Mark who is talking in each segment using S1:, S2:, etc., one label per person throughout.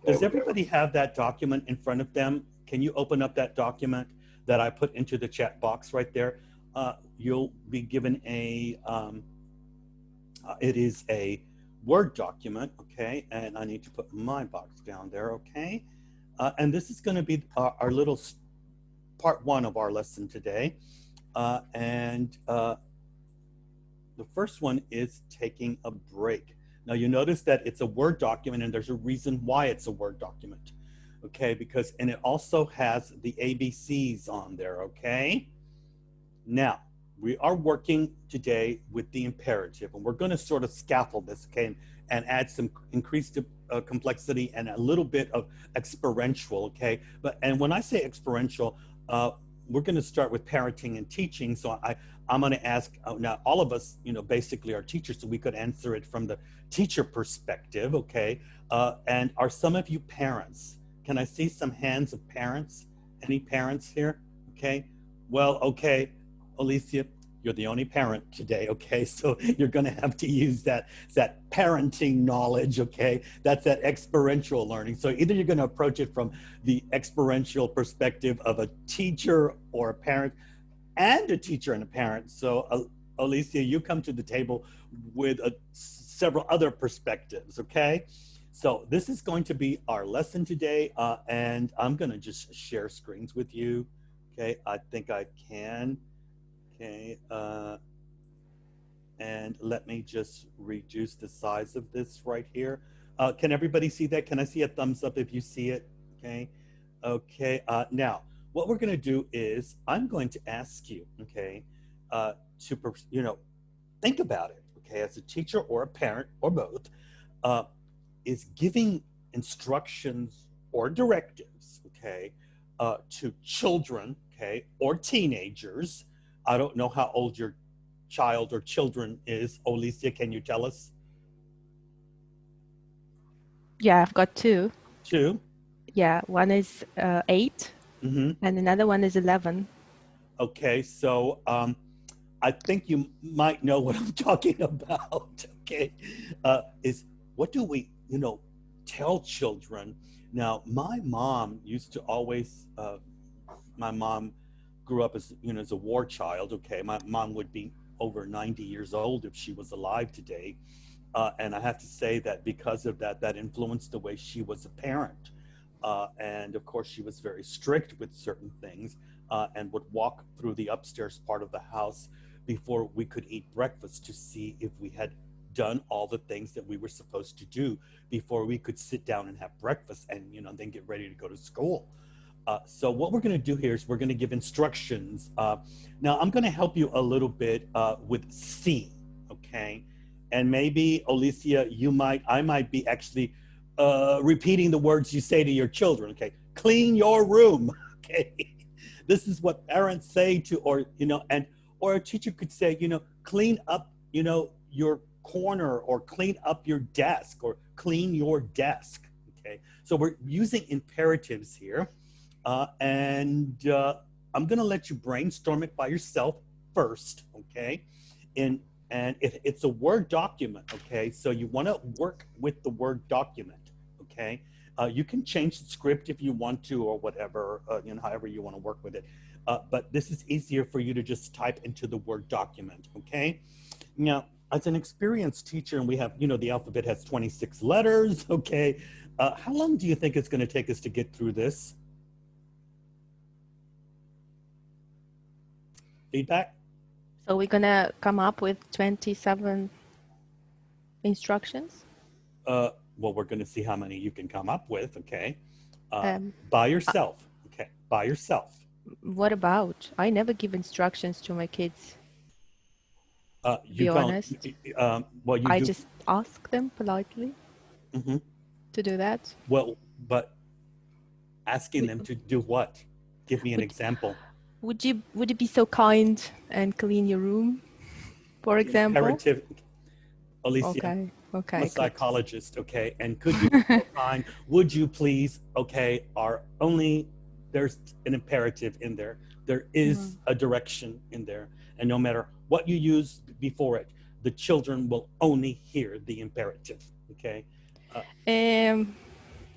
S1: Does everybody have that document in front of them? Can you open up that document that I put into the chat box right there? You'll be given it is a Word document, okay? And I need to put my box down there, okay? And this is going to be our little part one of our lesson today. The first one is taking a break. Now you notice that it's a Word document and there's a reason why it's a Word document, okay? And it also has the ABCs on there, okay? Now, we are working today with the imperative, and we're going to sort of scaffold this, okay, and add some increased complexity and a little bit of experiential, okay? And when I say experiential, we're going to start with parenting and teaching. So I'm going to ask now, all of us, basically are teachers, so we could answer it from the teacher perspective, okay? And are some of you parents? Can I see some hands of parents? Any parents here? Okay. Well, okay. Alicia, you're the only parent today, okay? So you're going to have to use that parenting knowledge, okay? That's that experiential learning. So either you're going to approach it from the experiential perspective of a teacher or a parent and a teacher and a parent. So Alicia, you come to the table with several other perspectives, okay? So this is going to be our lesson today, and I'm going to just share screens with you, okay? I think I can. Okay, and let me just reduce the size of this right here. Can everybody see that? Can I see a thumbs up if you see it? Okay, okay. Now, what we're going to do is I'm going to ask you, okay, to think about it, okay, as a teacher or a parent or both, is giving instructions or directives, okay, to children, okay, or teenagers. I don't know how old your child or children is. Alicia, can you tell us?
S2: Yeah, I've got two.
S1: Two.
S2: Yeah, one is 8
S1: Mm-hmm.
S2: and another one is 11.
S1: Okay, so I think you might know what I'm talking about. Okay, is what do we, tell children? Now, my mom used to always. My mom grew up as a war child. Okay, my mom would be over 90 years old if she was alive today, and I have to say that because of that, that influenced the way she was a parent. And of course, she was very strict with certain things, and would walk through the upstairs part of the house before we could eat breakfast to see if we had done all the things that we were supposed to do before we could sit down and have breakfast and then get ready to go to school. So what we're going to do here is we're going to give instructions. Now I'm going to help you a little bit with C, okay? And maybe Alicia, I might be actually repeating the words you say to your children, okay? Clean your room, okay? This is what parents say to, or a teacher could say, clean up, your corner, or clean up your desk, or clean your desk, okay? So we're using imperatives here. And I'm going to let you brainstorm it by yourself first, okay? And it's a Word document, okay? So you want to work with the Word document, okay? You can change the script if you want to, or whatever, however you want to work with it. But this is easier for you to just type into the Word document, okay? Now, as an experienced teacher, and we have, the alphabet has 26 letters, okay? How long do you think it's going to take us to get through this? Feedback?
S2: So we're going to come up with 27 instructions.
S1: Well, we're going to see how many you can come up with, okay?
S2: Um,
S1: By yourself, okay? By yourself.
S2: what about? I never give instructions to my kids, to
S1: You
S2: be
S1: don't,
S2: honest.
S1: well, you
S2: I
S1: do,
S2: just ask them politely
S1: hmm
S2: to do that.
S1: well, but asking
S2: Would,
S1: them to do what? Give me an
S2: would,
S1: example.
S2: would you be so kind and clean your room, for
S1: The
S2: example?
S1: imperative, Alicia,
S2: Okay,
S1: I'm a
S2: okay, good.
S1: psychologist, okay? And could you be so kind? Would you please, okay? There's an imperative in there. There
S2: Mm.
S1: is a direction in there. And no matter what you use before it, the children will only hear the imperative, okay? Uh,
S2: Um,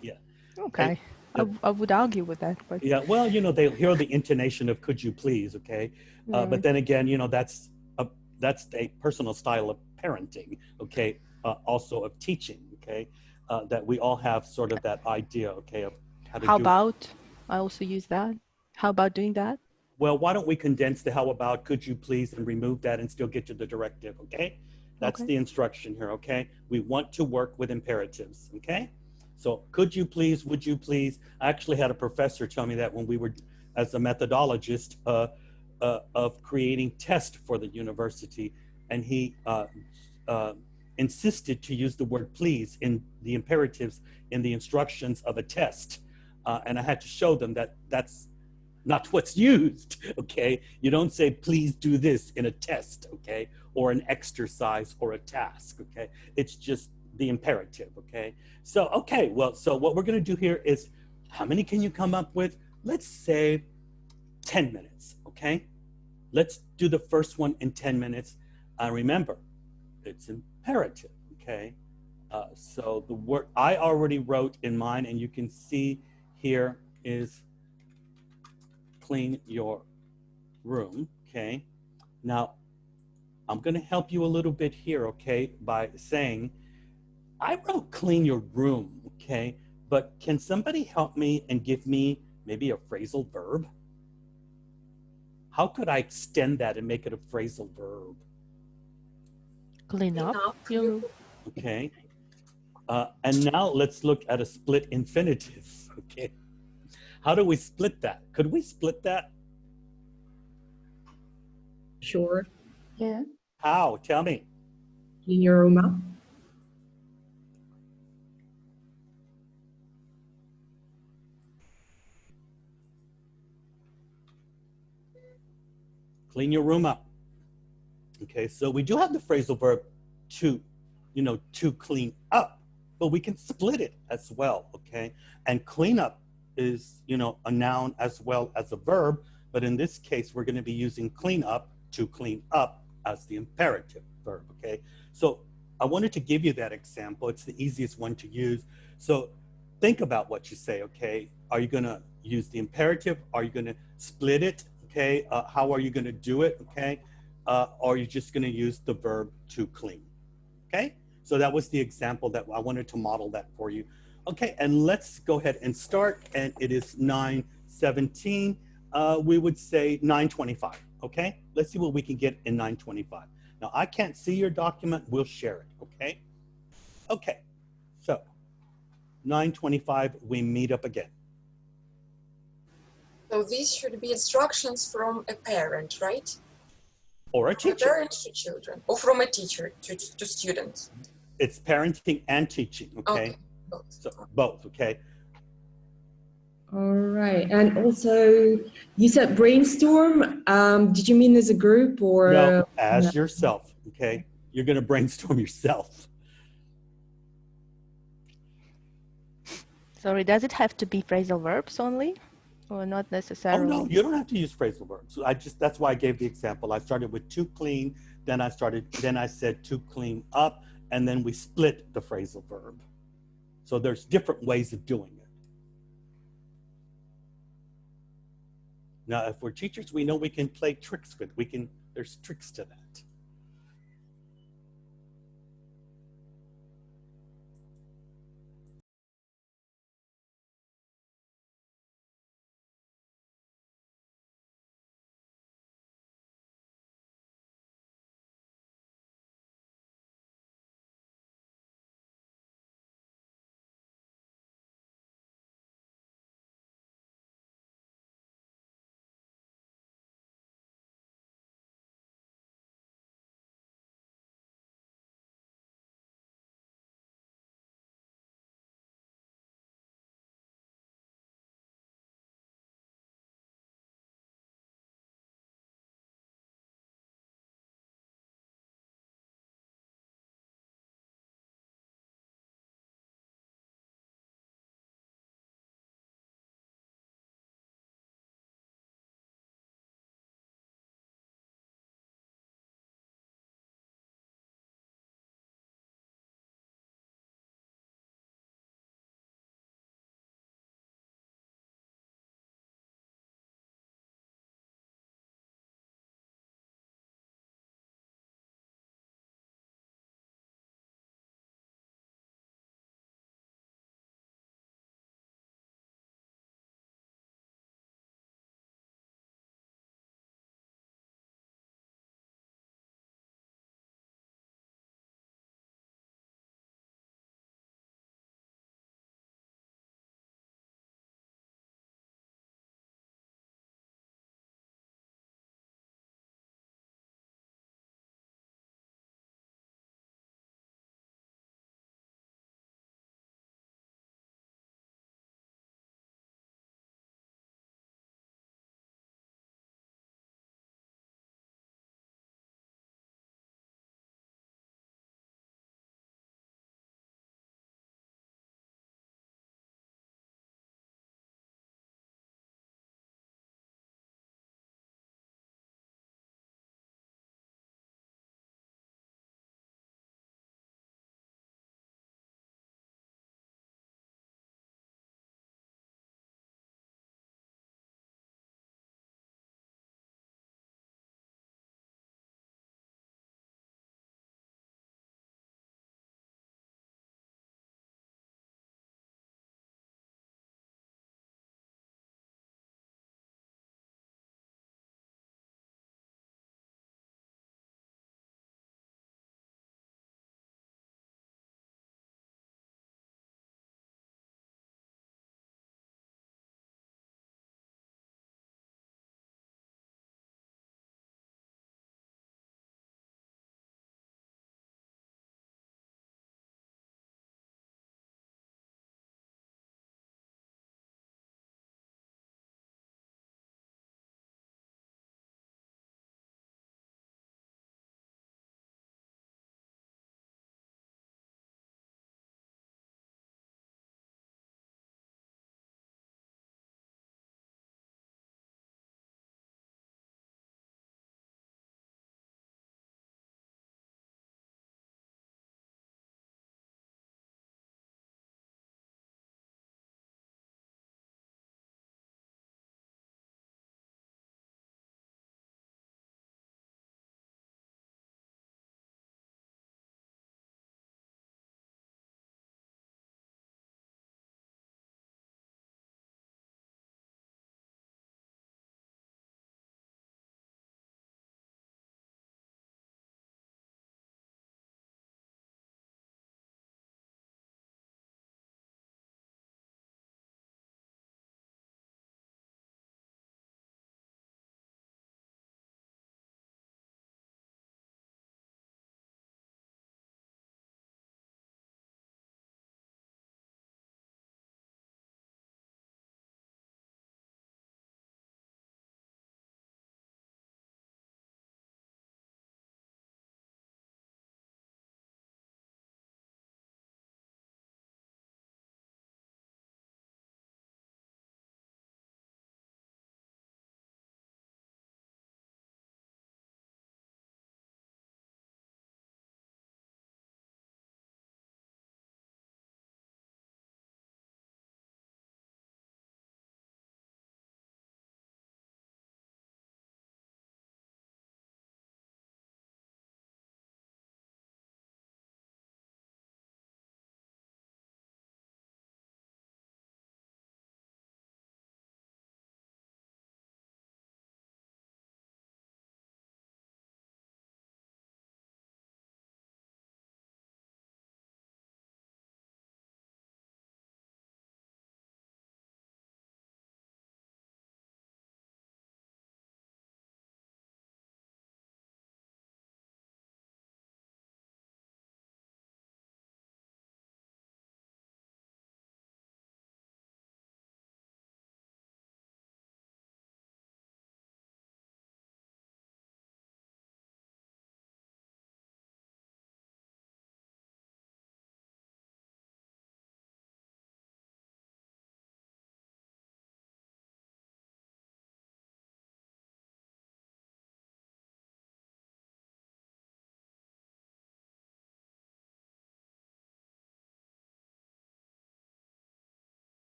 S1: yeah.
S2: Okay.
S1: Uh,
S2: I would argue with that, but
S1: Yeah, well, they hear the intonation of "could you please," okay, but
S2: right.
S1: then again, a that's a personal style of parenting, okay, also of teaching, okay, that we all have sort of that idea, okay, of how to
S2: How
S1: do it.
S2: about I also use that? How about doing that?
S1: Well, why don't we condense the "how about," "could you please," and remove that and still get to the directive, okay? That's
S2: Okay.
S1: the instruction here, okay? We want to work with imperatives, okay? So, could you please, would you please? I actually had a professor tell me that when we were, as a methodologist of creating tests for the university, and he uh, insisted to use the word please in the imperatives in the instructions of a test. And I had to show them that that's not what's used, okay? You don't say, please do this in a test, okay? Or an exercise or a task, okay? It's just the imperative, okay? So, okay, well, so what we're gonna do here is, how many can you come up with? Let's say 10 minutes, okay? Let's do the first one in 10 minutes. Remember, it's imperative, okay? So the word I already wrote in mine, and you can see here is clean your room, okay? Now, I'm going to help you a little bit here, okay, by saying, I wrote clean your room, okay, but can somebody help me and give me maybe a phrasal verb? How could I extend that and make it a phrasal verb?
S2: Clean
S3: Clean
S2: up
S3: up
S2: your
S3: your
S2: room.
S1: Okay, and now let's look at a split infinitive, okay? How do we split that? Could we split that?
S3: sure.
S2: Yeah.
S1: How? Tell me.
S3: Clean your room up.
S1: Clean your room up. Okay, so we do have the phrasal verb to, to clean up, but we can split it as well, okay? And clean up is, a noun as well as a verb, but in this case, we're gonna be using clean up to clean up as the imperative verb, okay? So I wanted to give you that example. It's the easiest one to use. So think about what you say, okay? Are you gonna use the imperative? Are you gonna split it, okay? How are you gonna do it, okay? Or you're just going to use the verb to clean. Okay, so that was the example that I wanted to model that for you. Okay, and let's go ahead and start. And it is 9:17. We would say 9:25. Okay, let's see what we can get in 9:25. Now I can't see your document. We'll share it. Okay. Okay. So 9:25, we meet up again.
S3: So these should be instructions from a parent, right?
S1: Or a
S3: From a
S1: teacher.
S3: parent to children, or from a teacher to students.
S1: It's parenting and teaching. Okay.
S3: Okay, both.
S1: So both. Okay.
S4: All right. And also, you said brainstorm. Did you mean as a group or?
S1: No, as yourself. Okay. You're going to brainstorm yourself.
S2: Sorry, does it have to be phrasal verbs only? Or not
S1: Oh
S2: necessarily?
S1: no, you don't have to use phrasal verbs. So that's why I gave the example. I started with to clean, then I said to clean up, and then we split the phrasal verb. So there's different ways of doing it. Now, if we're teachers, we know we can play tricks with. There's tricks to that.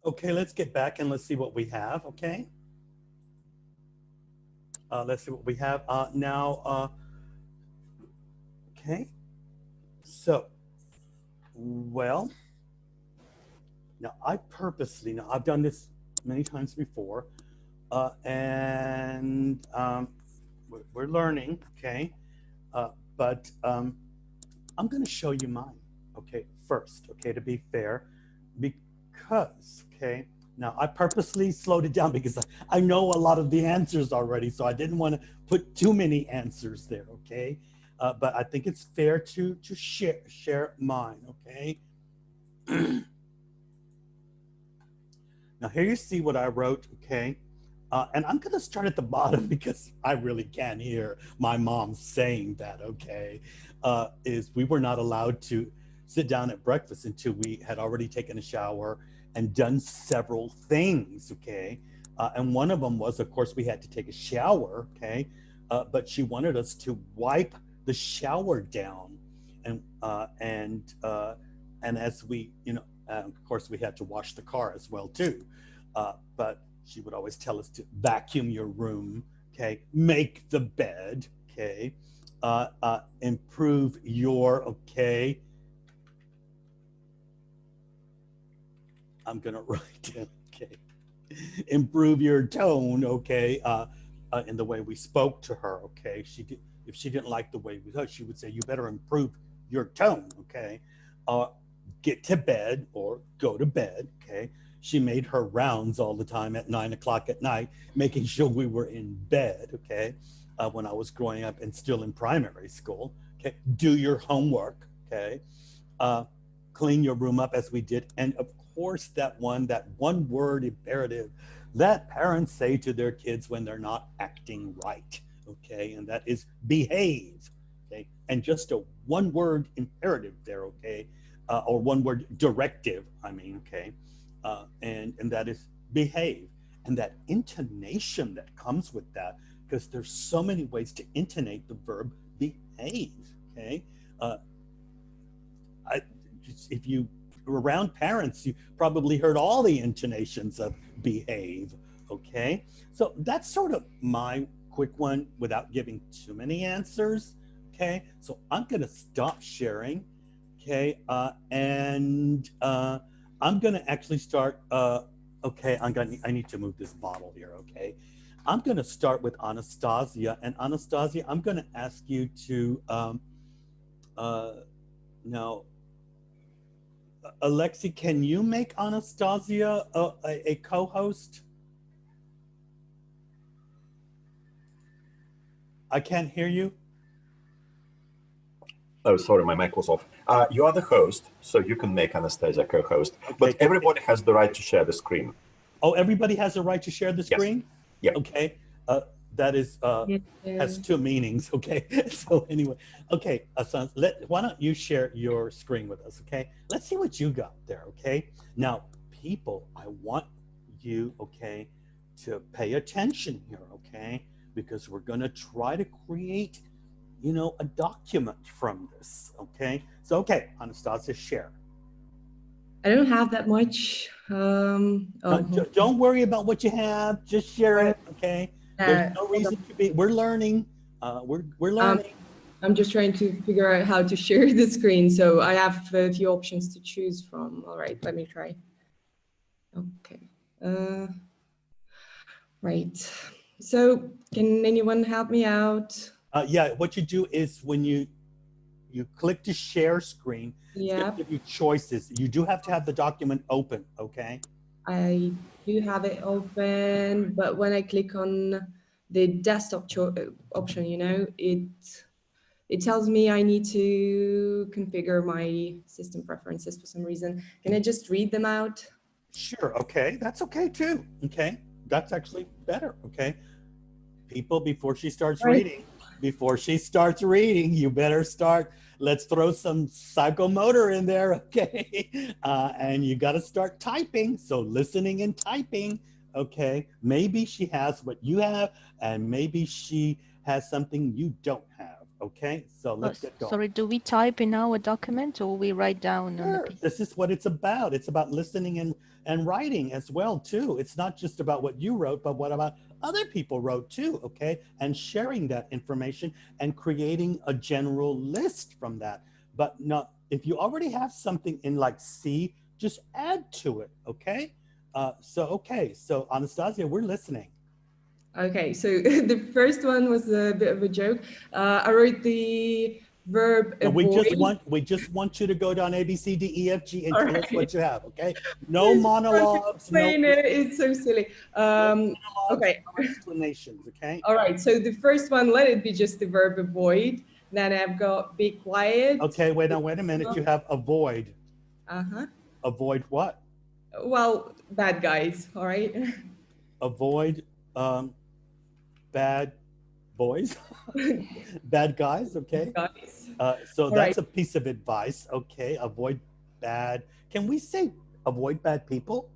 S1: Okay, let's get back and let's see what we have, okay? Let's see what we have now. Okay, so, well, now I've done this many times before, and we're learning, okay? But I'm going to show you mine, okay, first, okay, to be fair, because, okay, now I purposely slowed it down because I know a lot of the answers already, so I didn't want to put too many answers there, okay? But I think it's fair to share mine, okay? Now here you see what I wrote, okay? And I'm gonna start at the bottom because I really can't hear my mom saying that, okay? Is we were not allowed to sit down at breakfast until we had already taken a shower and done several things, okay? And one of them was, of course, we had to take a shower, okay? But she wanted us to wipe the shower down. And, and as we, of course, we had to wash the car as well, too. But she would always tell us to vacuum your room, okay? Make the bed, okay? Improve your, okay? I'm gonna write it, okay? Improve your tone, okay? In the way we spoke to her, okay? If she didn't like the way we spoke, she would say, you better improve your tone, okay? Get to bed or go to bed, okay? She made her rounds all the time at 9 o'clock at night, making sure we were in bed, okay? When I was growing up and still in primary school, okay? Do your homework, okay? Clean your room up as we did. And of course, that one word imperative that parents say to their kids when they're not acting right, okay? And that is behave, okay? And just a one word imperative there, okay? Or one word directive, I mean, okay? And that is behave. And that intonation that comes with that, because there's so many ways to intonate the verb behave, okay? If you were around parents, you probably heard all the intonations of behave, okay? So that's sort of my quick one without giving too many answers, okay? So I'm gonna stop sharing, okay? And I'm gonna actually start, okay, I need to move this bottle here, okay? I'm gonna start with Anastasia, and Anastasia, I'm gonna ask you to, now, Alexi, can you make Anastasia a co-host? I can't hear you.
S5: Oh, sorry, my mic was off. You are the host, so you can make Anastasia co-host,
S1: Okay.
S5: but everybody has the right to share the screen.
S1: Oh, everybody has a right to share the screen?
S5: Yeah.
S1: Okay. That is, has two meanings, okay? So anyway, okay, Asans, why don't you share your screen with us, okay? Let's see what you got there, okay? Now, people, I want you, okay, to pay attention here, okay? Because we're gonna try to create, a document from this, okay? So, okay, Anastasia, share.
S4: I don't have that much.
S1: Don't worry about what you have, just share it, okay? There's no reason to be, we're learning, we're learning.
S4: I'm just trying to figure out how to share the screen. So I have a few options to choose from. All right, let me try. Okay. Right. So can anyone help me out?
S1: Yeah, what you do is when you click to share screen, it's
S4: Yeah.
S1: gonna give you choices. You do have to have the document open, okay?
S4: I do have it open, but when I click on the desktop option, it tells me I need to configure my system preferences for some reason. Can I just read them out?
S1: Sure, okay, that's okay too, okay? That's actually better, okay? People, before she starts reading, you better start, let's throw some psychomotor in there, okay? And you gotta start typing, so listening and typing, okay? Maybe she has what you have, and maybe she has something you don't have, Okay, so let's get going.
S2: Sorry, do we type in our document or we write down on the
S1: Sure.
S2: piece?
S1: This is what it's about. It's about listening and writing as well too. It's not just about what you wrote, but what about other people wrote too, okay? And sharing that information and creating a general list from that. But not if you already have something in like C, just add to it, okay? So Anastasia, we're listening.
S4: Okay, so the first one was a bit of a joke. I wrote the verb
S1: And
S4: avoid.
S1: we just want you to go down A B C D E F G and
S4: All
S1: tell us
S4: right.
S1: what you have, okay? No
S4: Just trying to
S1: monologues,
S4: explain it. It's so silly.
S1: monologues,
S4: Okay.
S1: no explanations, okay?
S4: All right. So the first one, let it be just the verb avoid. Then I've got be quiet.
S1: Okay, wait a minute. You have avoid.
S4: Uh-huh.
S1: Avoid what?
S4: Well, bad guys. All right.
S1: Avoid bad boys, bad guys, okay?
S4: Guys.
S1: So
S4: All
S1: that's
S4: right.
S1: a piece of advice, okay? Avoid bad. Can we say avoid bad people?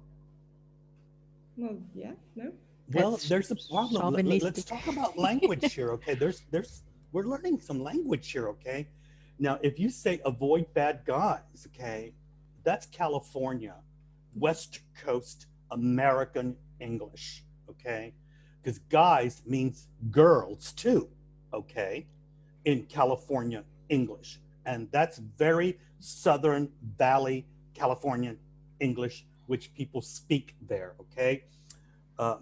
S4: Well, yeah. No.
S1: Well,
S2: That's
S1: there's a problem. Let's
S2: chauvinistic.
S1: talk about language here, okay? We're learning some language here, okay? Now, if you say avoid bad guys, okay, that's California, West Coast American English, okay? Because guys means girls too, okay, in California English. And that's very Southern Valley Californian English, which people speak there, okay?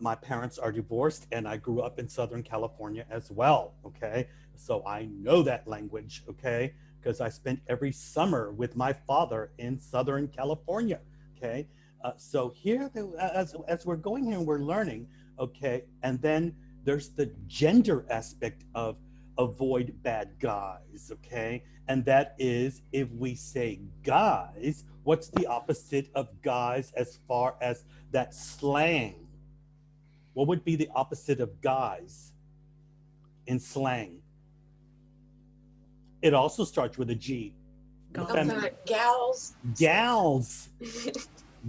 S1: My parents are divorced and I grew up in Southern California as well, okay? So I know that language, okay? Because I spent every summer with my father in Southern California, okay? So here, as we're going here and we're learning, okay? And then there's the gender aspect of avoid bad guys, okay? And that is if we say guys, what's the opposite of guys as far as that slang? What would be the opposite of guys in slang? It also starts with a G.
S3: Gals.
S1: Gals.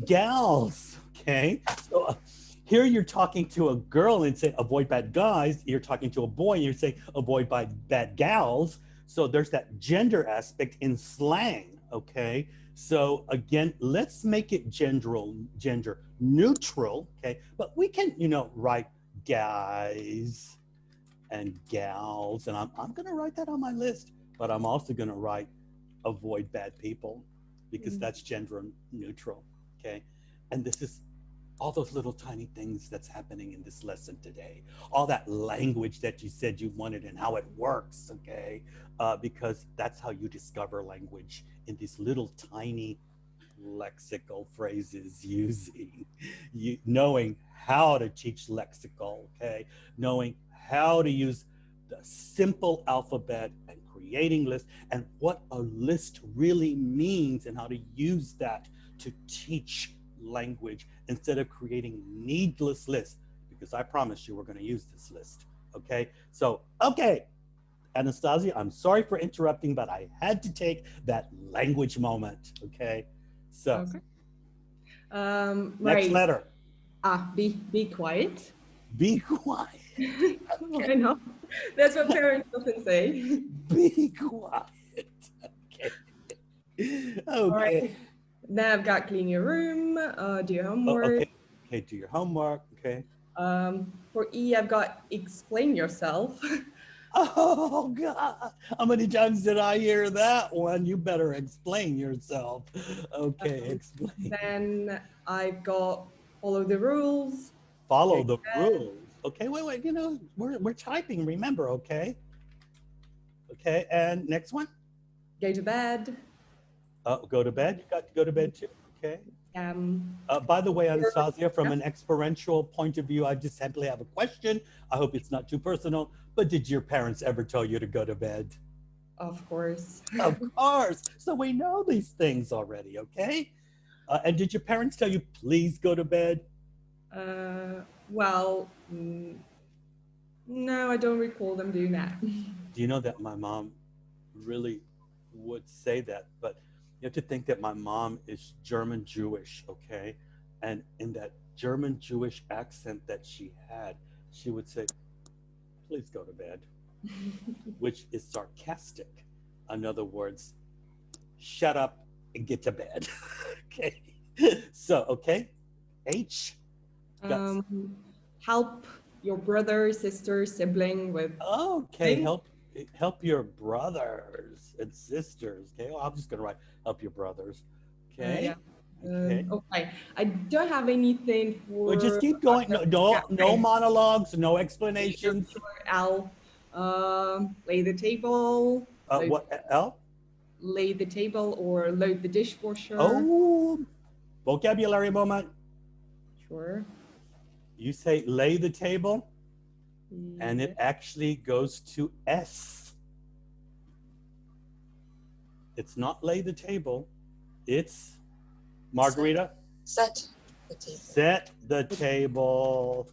S1: Gals. Okay. So here you're talking to a girl and say avoid bad guys. You're talking to a boy and you're saying avoid bad gals. So there's that gender aspect in slang. Okay. So again, let's make it gender neutral. Okay. But we can, write guys and gals. And I'm going to write that on my list, but I'm also going to write avoid bad people because that's gender neutral. Okay. And this is all those little tiny things that's happening in this lesson today, all that language that you said you wanted and how it works, okay? Because that's how you discover language, in these little tiny lexical phrases, knowing how to teach lexical, okay? Knowing how to use the simple alphabet and creating lists and what a list really means and how to use that to teach language instead of creating needless lists, because I promise you we're going to use this list. Okay. So, okay, Anastasia, I'm sorry for interrupting, but I had to take that language moment. Okay. So,
S4: Okay.
S1: next
S4: Right.
S1: letter.
S4: Be quiet.
S1: Be quiet.
S4: Why not? That's what parents often say.
S1: Be quiet. Okay.
S4: All right.
S1: Okay.
S4: Then I've got clean your room, do your homework.
S1: Okay. Okay. Do your homework. Okay.
S4: For E, I've got explain yourself.
S1: Oh God! How many times did I hear that one? You better explain yourself. Okay, explain.
S4: Then I've got follow the rules.
S1: Follow
S4: Go
S1: the
S4: to bed.
S1: rules. Okay, wait. We're typing. Remember, okay. Okay, and next one.
S4: Go to bed.
S1: Go to bed. You got to go to bed too. Okay.
S4: Um,
S1: By the way, Anastasia, from
S4: yeah.
S1: an experiential point of view, I just simply have a question. I hope it's not too personal, but did your parents ever tell you to go to bed?
S4: Of course.
S1: Of course. So we know these things already, okay? And did your parents tell you, please go to bed?
S4: Well, no, I don't recall them doing that.
S1: Do you know that my mom really would say that? But you have to think that my mom is German Jewish, okay? And in that German Jewish accent that she had, she would say, please go to bed. which is sarcastic. In other words, shut up and get to bed. Okay. So, okay. H. Got-
S4: Help your brother, sister, sibling with
S1: Okay,
S4: thing.
S1: help your brothers and sisters. Okay, well, I'm just gonna write help your brothers. Okay,
S4: Yeah.
S1: okay.
S4: Okay. I don't have anything for.
S1: Well, just keep going. No,
S4: Yeah,
S1: no
S4: okay.
S1: monologues, no
S4: Sure,
S1: explanations.
S4: sure. I'll lay the table,
S1: What L?
S4: lay the table, or load the dishwasher.
S1: Oh, vocabulary moment.
S4: Sure.
S1: You say lay the table, and it
S4: Yeah.
S1: actually goes to S. It's not lay the table. It's Margarita.
S3: Set the table.
S1: Set the table.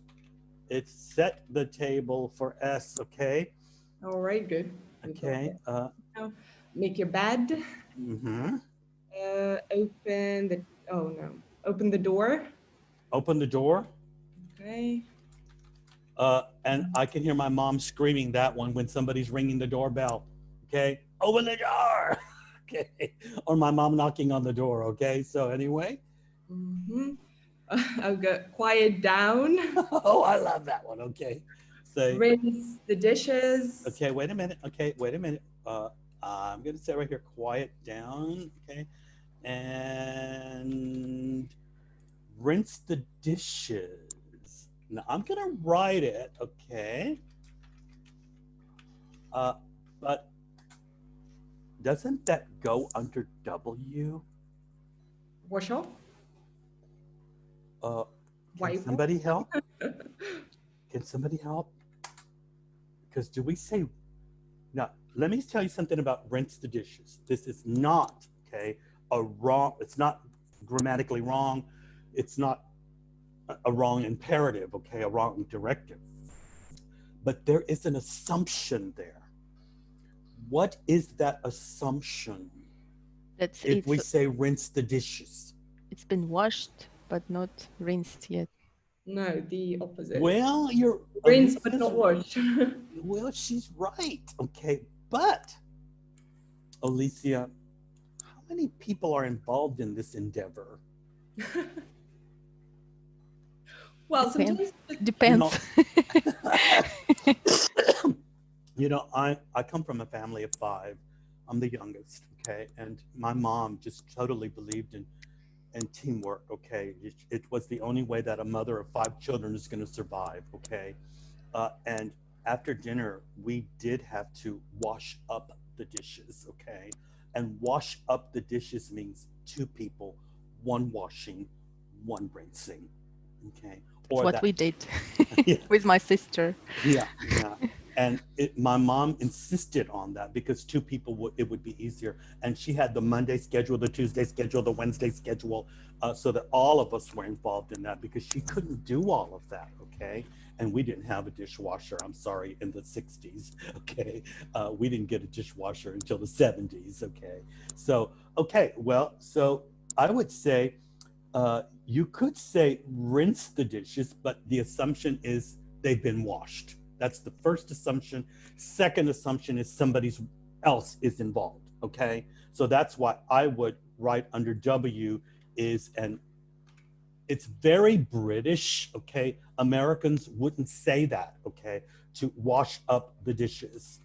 S1: It's set the table for S. Okay.
S4: All right. Good.
S1: Okay.
S4: Now, make your bed.
S1: Mm-hmm.
S4: Open the. Oh no. Open the door.
S1: Open the door.
S4: Okay.
S1: And I can hear my mom screaming that one when somebody's ringing the doorbell. Okay. Open the door. Okay. Or my mom knocking on the door. Okay. So anyway.
S4: Mm-hmm. I'll go quiet down.
S1: Oh, I love that one. Okay. Say.
S4: Rinse the dishes.
S1: Okay. Wait a minute. Okay. Wait a minute. I'm gonna say right here. Quiet down. Okay. And rinse the dishes. Now I'm gonna write it. Okay. But doesn't that go under W?
S4: Wash off.
S1: Can
S4: Wipe off.
S1: somebody help? Can somebody help? Because do we say, now, let me tell you something about rinse the dishes. This is not, okay, it's not grammatically wrong. It's not a wrong imperative, okay, a wrong directive. But there is an assumption there. What is that assumption? If we say rinse the dishes.
S2: It's been washed, but not rinsed yet.
S4: No, the opposite.
S1: Well, you're
S4: Rinse but not washed.
S1: Well, she's right. Okay, but Alicia, how many people are involved in this endeavor?
S4: Well,
S2: Depends.
S4: sometimes
S2: Depends.
S1: You know, I come from a family of 5. I'm the youngest, okay? And my mom just totally believed in teamwork, okay? It was the only way that a mother of 5 children is going to survive, okay? And after dinner, we did have to wash up the dishes, okay? And wash up the dishes means 2 people, 1 washing, 1 rinsing, okay?
S2: It's what we did
S1: Yeah.
S2: with my sister.
S1: Yeah, yeah. And my mom insisted on that because 2 people it would be easier. And she had the Monday schedule, the Tuesday schedule, the Wednesday schedule, so that all of us were involved in that because she couldn't do all of that, okay? And we didn't have a dishwasher, I'm sorry, in the 60s, okay? We didn't get a dishwasher until the 70s, okay? So, okay, well, so I would say, you could say rinse the dishes, but the assumption is they've been washed. That's the first assumption. Second assumption is somebody else is involved, okay? So that's why I would write under W is, and it's very British, okay? Americans wouldn't say that, okay? To wash up the dishes.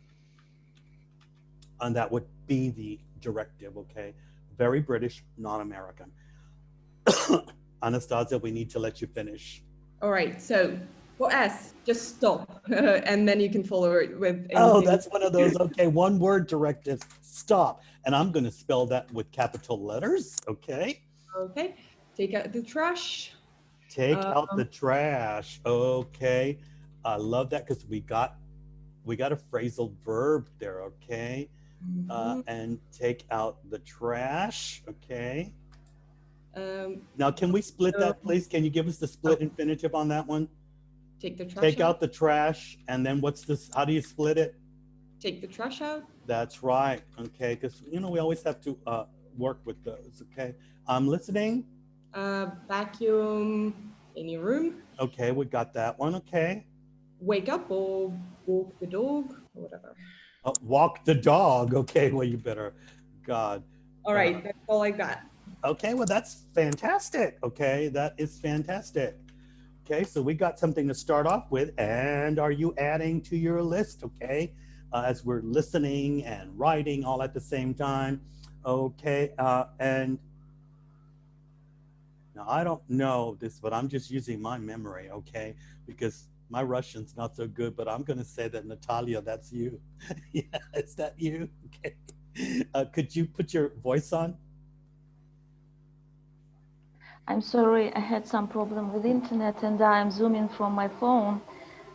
S1: And that would be the directive, okay? Very British, not American. Anastasia, we need to let you finish.
S4: All right, so for S, just stop, and then you can follow it with anything.
S1: Oh, that's one of those, okay, 1 word directives, stop. And I'm going to spell that with capital letters, okay?
S4: Okay, take out the trash.
S1: Take out the trash, okay? I love that because we got a phrasal verb there, okay? And take out the trash, okay? Now, can we split that, please? Can you give us the split infinitive on that one?
S4: Take the trash
S1: Take out the trash, and then what's this? How do you split it?
S4: Take the trash out.
S1: That's right, okay? Because, you know, we always have to work with those, okay? I'm listening.
S4: Vacuum in your room.
S1: Okay, we got that one, okay?
S4: Wake up or walk the dog. or whatever.
S1: Walk the dog. Okay, well, you better, God.
S4: All right, let's go like that.
S1: Okay, well, that's fantastic. Okay, that is fantastic. Okay, so we got something to start off with. And are you adding to your list? Okay, as we're listening and writing all at the same time. Okay, and now I don't know this, but I'm just using my memory. Okay, because my Russian's not so good, but I'm going to say that Natalia, that's you. Yeah, is that you? Okay. Could you put your voice on?
S6: I'm sorry, I had some problem with internet and I'm zooming from my phone.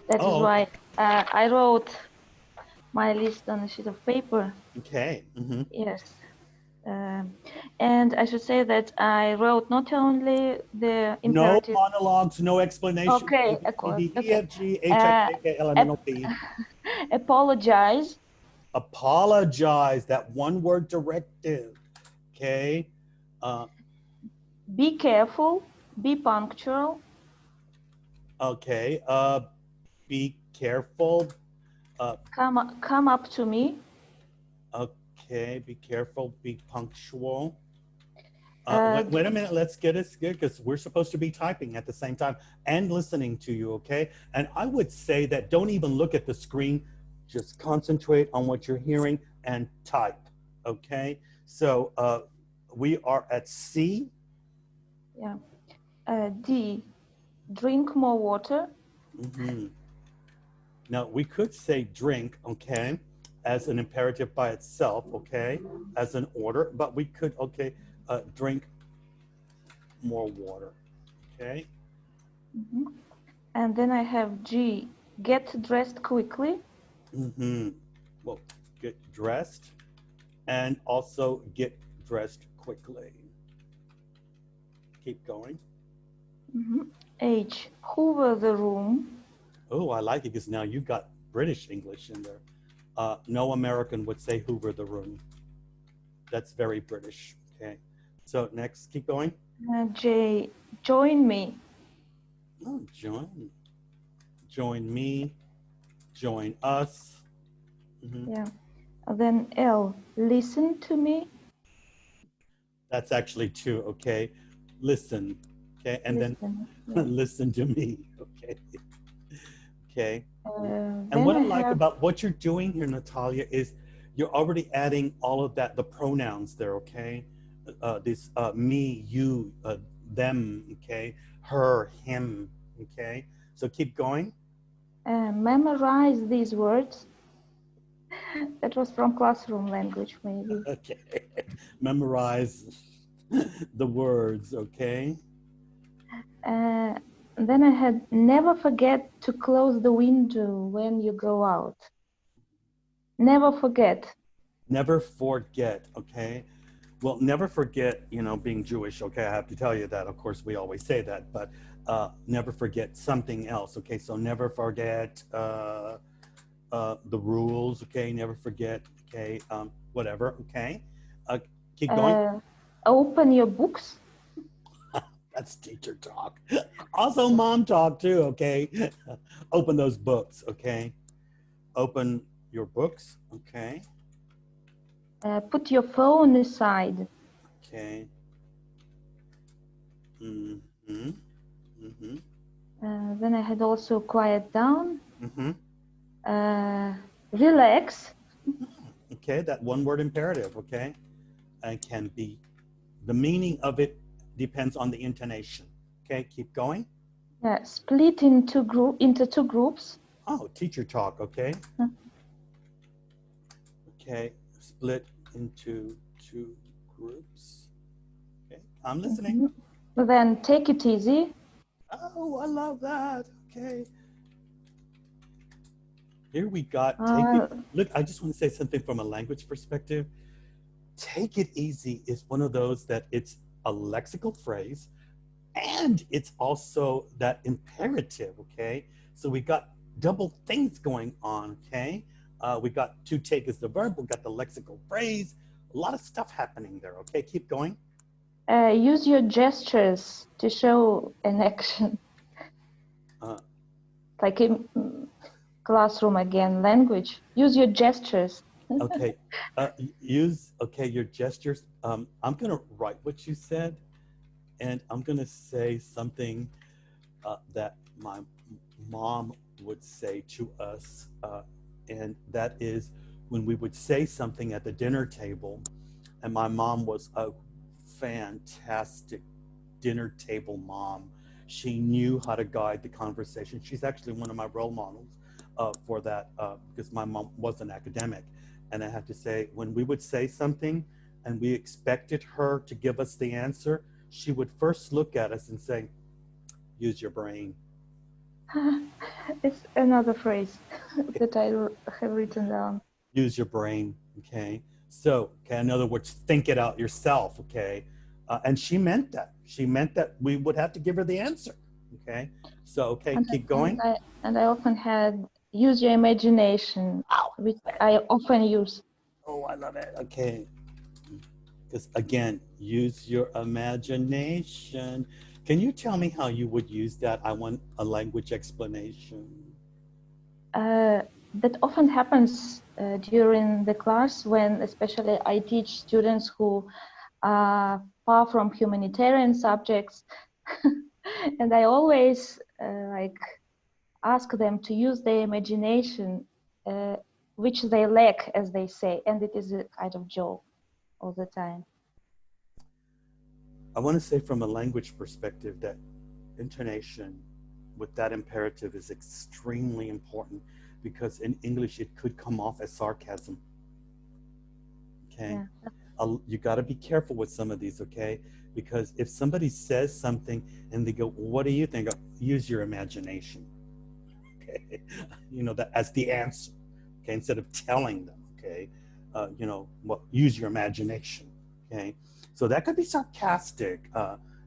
S6: That is why I wrote my list on a sheet of paper.
S1: Okay. Mm-hmm.
S6: Yes. And I should say that I wrote not only the imperative.
S1: No monologues, no explanation.
S6: Okay,
S1: A, B, C, D, E,
S6: okay.
S1: F, G, H, I, J, K, L, M, N, O, P.
S6: Apologize.
S1: Apologize, that one word directive. Okay.
S6: Be careful, be punctual.
S1: Okay. Be careful.
S6: Come up to me.
S1: Okay, be careful, be punctual. Wait a minute, let's get it good because we're supposed to be typing at the same time and listening to you, okay? And I would say that don't even look at the screen, just concentrate on what you're hearing and type, okay? So we are at C.
S6: Yeah. D, drink more water.
S1: Mm-hmm. Now we could say drink, okay, as an imperative by itself, okay, as an order, but we could, okay, drink more water, okay?
S6: Mm-hmm. And then I have G, get dressed quickly.
S1: Mm-hmm. Well, get dressed and also get dressed quickly. Keep going.
S6: Mm-hmm. H, hoover the room.
S1: Oh, I like it because now you've got British English in there. No American would say hoover the room. That's very British, okay? So next, keep going.
S6: J, join me.
S1: Oh, join. Join me. Join us. Mm-hmm.
S6: Yeah. Then L, listen to me.
S1: That's actually two, okay? Listen, okay? And
S6: listen,
S1: then
S6: yeah.
S1: listen to me, okay? Okay. And
S6: Then
S1: what I like about what you're doing here, Natalia, is you're already adding all of that, the pronouns there, okay? This me, you, them, okay? Her, him, okay? So keep going.
S6: Memorize these words. That was from classroom language, maybe.
S1: Okay. Memorize the words, okay?
S6: Then I had never forget to close the window when you go out. Never forget.
S1: Never forget, okay? Well, never forget, you know, being Jewish, okay? I have to tell you that. Of course, we always say that, but never forget something else, okay? So never forget the rules, okay? Never forget, okay? Whatever, okay? Keep going.
S6: Open your books.
S1: That's teacher talk. Also mom talk too, okay? Open those books, okay? Open your books, okay?
S6: Put your phone aside.
S1: Okay. Mm-hmm. Mm-hmm.
S6: Then I had also quiet down.
S1: Mm-hmm.
S6: Relax.
S1: Okay, that one word imperative, okay? And can be, the meaning of it depends on the intonation. Okay, keep going.
S6: Yeah, split into two groups.
S1: Oh, teacher talk, okay?
S6: Huh.
S1: Okay, split into two groups. Okay, I'm listening.
S6: Mm-hmm. Then take it easy.
S1: Oh, I love that. Okay. Here we got take it. Look, I just want to say something from a language perspective. Take it easy is one of those that it's a lexical phrase and it's also that imperative, okay? So we got double things going on, okay? We got to take as the verb, we got the lexical phrase, a lot of stuff happening there, okay? Keep going.
S6: Use your gestures to show an action. Like classroom again. Language. Use your gestures.
S1: Okay. Use your gestures. I'm gonna write what you said, and I'm gonna say something that my mom would say to us, and that is when we would say something at the dinner table, and my mom was a fantastic dinner table mom. She knew how to guide the conversation. She's actually one of my role models for that because my mom was an academic. And I have to say, when we would say something and we expected her to give us the answer, she would first look at us and say, use your brain.
S6: It's another phrase that I have written down.
S1: Use your brain, okay? So, okay, in other words, think it out yourself, okay? And she meant that. She meant that we would have to give her the answer, okay? So, okay, keep going.
S6: And I often had use your imagination, which I often use.
S1: Oh, I love it. Okay. Because again, use your imagination. Can you tell me how you would use that? I want a language explanation.
S6: That often happens during the class when especially I teach students who are far from humanitarian subjects. And I always ask them to use their imagination, which they lack, as they say, and it is a kind of joke all the time.
S1: I want to say from a language perspective that intonation with that imperative is extremely important because in English it could come off as sarcasm. Okay, yeah. You got to be careful with some of these, okay? Because if somebody says something and they go, what do you think? Use your imagination. Okay, you know, that as the answer, okay, instead of telling them, okay, you know, use your imagination, okay? So that could be sarcastic,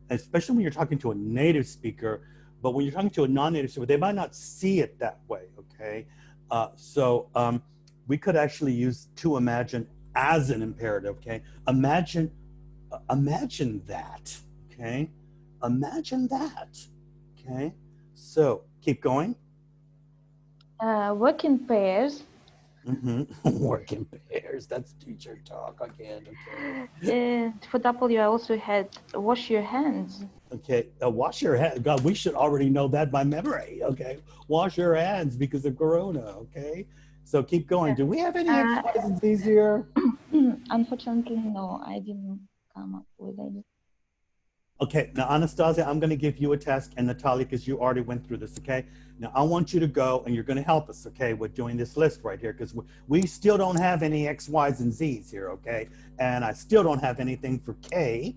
S1: especially when you're talking to a native speaker, but when you're talking to a non-native speaker, they might not see it that way, okay? So we could actually use to imagine as an imperative, okay? Imagine that, okay? Imagine that, okay? So keep going.
S6: Work in pairs.
S1: Work in pairs. That's teacher talk again. Okay.
S6: For W, I also had wash your hands.
S1: Okay, wash your hands. God, we should already know that by memory. Okay, wash your hands because of Corona. Okay, so keep going. Do we have any X, Y's, and Z's here?
S6: Unfortunately, no, I didn't come up with any.
S1: Okay, now Anastasia, I'm going to give you a task, and Natalia, because you already went through this. Okay, now I want you to go, and you're going to help us. Okay, with doing this list right here, because we still don't have any X, Y's, and Z's here. Okay, and I still don't have anything for K.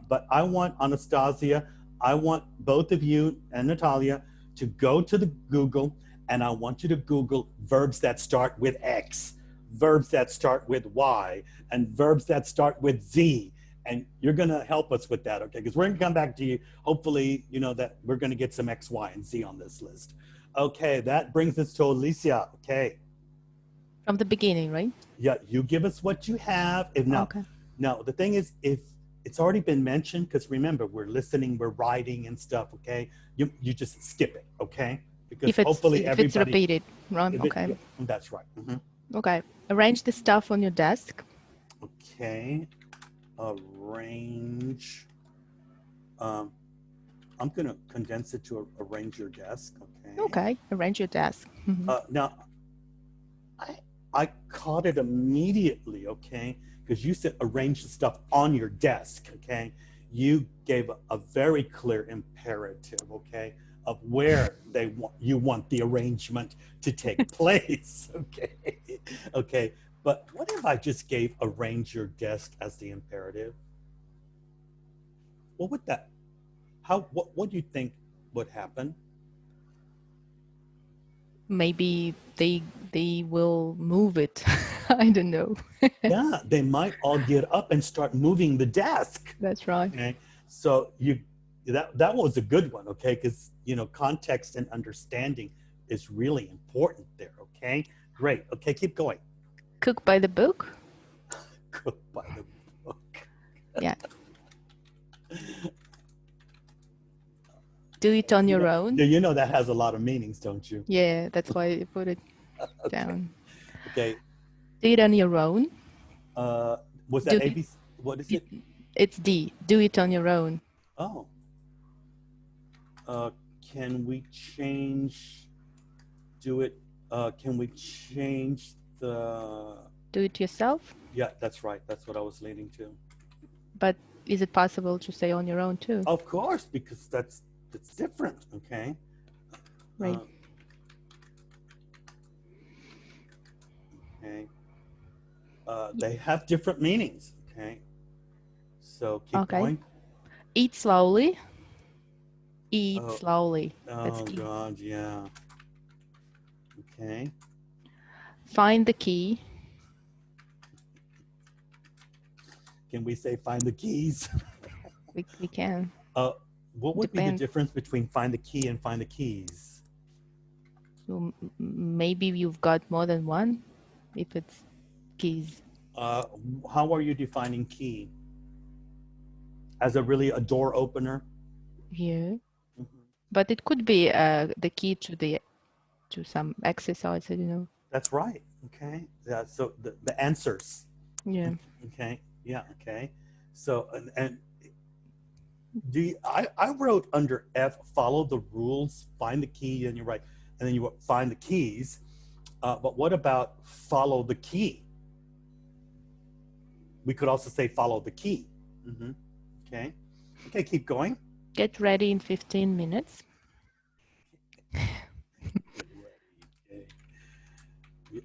S1: But I want Anastasia, I want both of you and Natalia to go to the Google, and I want you to Google verbs that start with X, verbs that start with Y, and verbs that start with Z. And you're going to help us with that, okay? Because we're going to come back to you. Hopefully, you know, that we're going to get some X, Y, and Z on this list. Okay, that brings us to Alicia, okay?
S2: From the beginning, right?
S1: Yeah, you give us what you have. Now, the thing is, if it's already been mentioned, because remember, we're listening, we're writing and stuff, okay? You just skip it, okay? Because
S2: if it's repeated, right? Okay.
S1: Yeah, that's right.
S2: Okay. Arrange the stuff on your desk.
S1: Okay. Arrange. I'm going to condense it to arrange your desk, okay?
S2: Okay. Arrange your desk.
S1: Now, I caught it immediately, okay? Because you said arrange the stuff on your desk, okay? You gave a very clear imperative, okay, of where you want the arrangement to take place, okay? Okay, but what if I just gave arrange your desk as the imperative? What would that, what do you think would happen?
S2: Maybe they will move it. I don't know.
S1: Yeah, they might all get up and start moving the desk.
S2: That's right.
S1: Okay, so that was a good one, okay? Because you know context and understanding is really important there. Okay, great. Okay, keep going.
S2: Cook by the book.
S1: Cook by the book.
S2: Yeah. Do it on your own.
S1: You know that has a lot of meanings, don't you?
S2: Yeah, that's why I put it
S1: Okay.
S2: down.
S1: Okay.
S2: Do it on your own.
S1: Was that
S2: Do-
S1: ABC? What is it?
S2: It's D. Do it on your own.
S1: Oh. Can we change? Do it. Can we change the?
S2: Do it yourself.
S1: Yeah, that's right. That's what I was leaning to.
S2: But is it possible to say on your own too?
S1: Of course, because that's different. Okay.
S2: Right.
S1: Okay. They have different meanings. Okay. So keep going.
S2: Eat slowly. Eat
S1: Oh.
S2: slowly. That's
S1: Oh
S2: key.
S1: God, yeah. Okay.
S2: Find the key.
S1: Can we say find the keys?
S2: We can.
S1: What would be the
S2: Depends.
S1: difference between find the key and find the keys?
S2: So maybe you've got more than one, if it's keys.
S1: How are you defining key? As a door opener?
S2: Yeah.
S1: Mm-hmm.
S2: But it could be the key to some exercise, I don't know.
S1: That's right. Okay. Yeah. So the answers.
S2: Yeah.
S1: Okay. Yeah. Okay. So and I wrote under F, follow the rules, find the key, and you're right, and then you find the keys. But what about follow the key? We could also say follow the key. Mm-hmm. Okay. Okay. Keep going.
S2: Get ready in 15 minutes.
S1: Okay.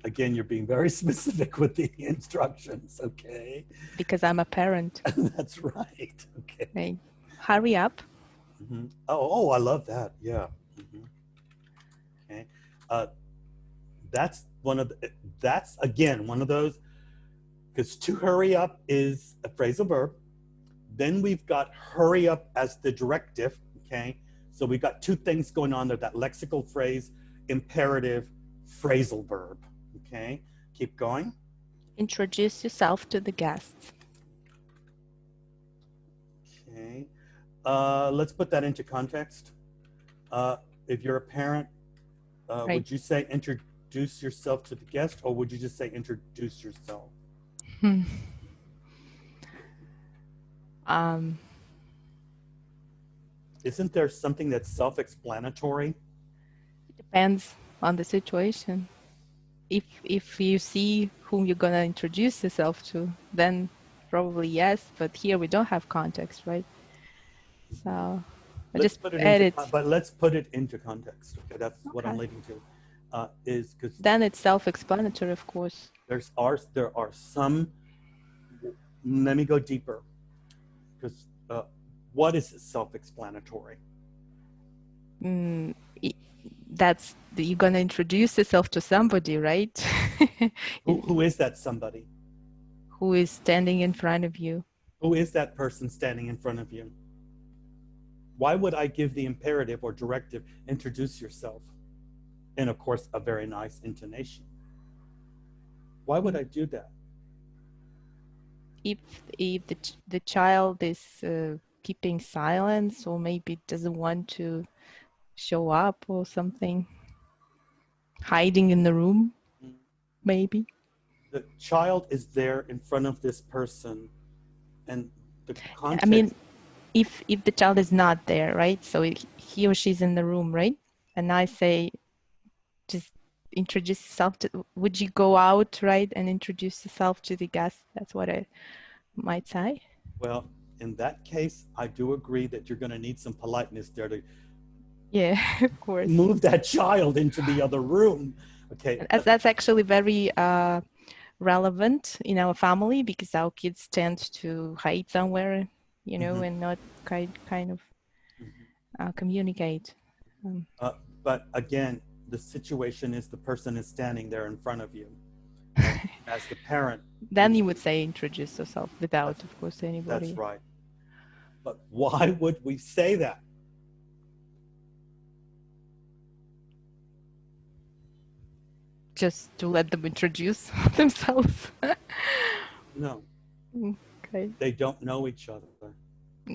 S1: Again, you're being very specific with the instructions. Okay.
S2: Because I'm a parent.
S1: That's right. Okay.
S2: Okay. Hurry up.
S1: Mm-hmm. Oh, I love that. Yeah. Mm-hmm. Okay. That's again one of those, because to hurry up is a phrasal verb. Then we've got hurry up as the directive. Okay. So we've got two things going on there: that lexical phrase, imperative, phrasal verb. Okay. Keep going.
S2: Introduce yourself to the guests.
S1: Okay. Let's put that into context. If you're a parent,
S2: Right.
S1: would you say introduce yourself to the guest, or would you just say introduce yourself? Isn't there something that's self-explanatory?
S2: It depends on the situation. If you see whom you're gonna introduce yourself to, then probably yes. But here we don't have context, right? So I
S1: Let's
S2: just
S1: put it
S2: edit.
S1: but let's put it into context. Okay, that's what I'm
S2: Okay.
S1: leading to. Is because
S2: Then it's self-explanatory, of course.
S1: there are some. Let me go deeper, because what is self-explanatory?
S2: That's you're gonna introduce yourself to somebody, right?
S1: Who is that somebody?
S2: Who is standing in front of you?
S1: Who is that person standing in front of you? Why would I give the imperative or directive, introduce yourself? And of course, a very nice intonation. Why would I do that?
S2: If the child is keeping silence, or maybe doesn't want to show up or something, hiding in the room, maybe.
S1: The child is there in front of this person, and the context.
S2: I mean, if the child is not there, right? So he or she's in the room, right? And I say, just introduce yourself to. Would you go out, right, and introduce yourself to the guest? That's what I might say.
S1: Well, in that case, I do agree that you're going to need some politeness there to
S2: Yeah, of course.
S1: move that child into the other room. Okay.
S2: That's actually very relevant in our family, because our kids tend to hide somewhere, you know,
S1: Mhm.
S2: and not kind of communicate.
S1: But again, the situation is the person is standing there in front of you. As the parent.
S2: Then you would say introduce yourself without, of course, anybody.
S1: That's right. But why would we say that?
S2: Just to let them introduce themselves.
S1: No,
S2: Okay,
S1: they don't know each other.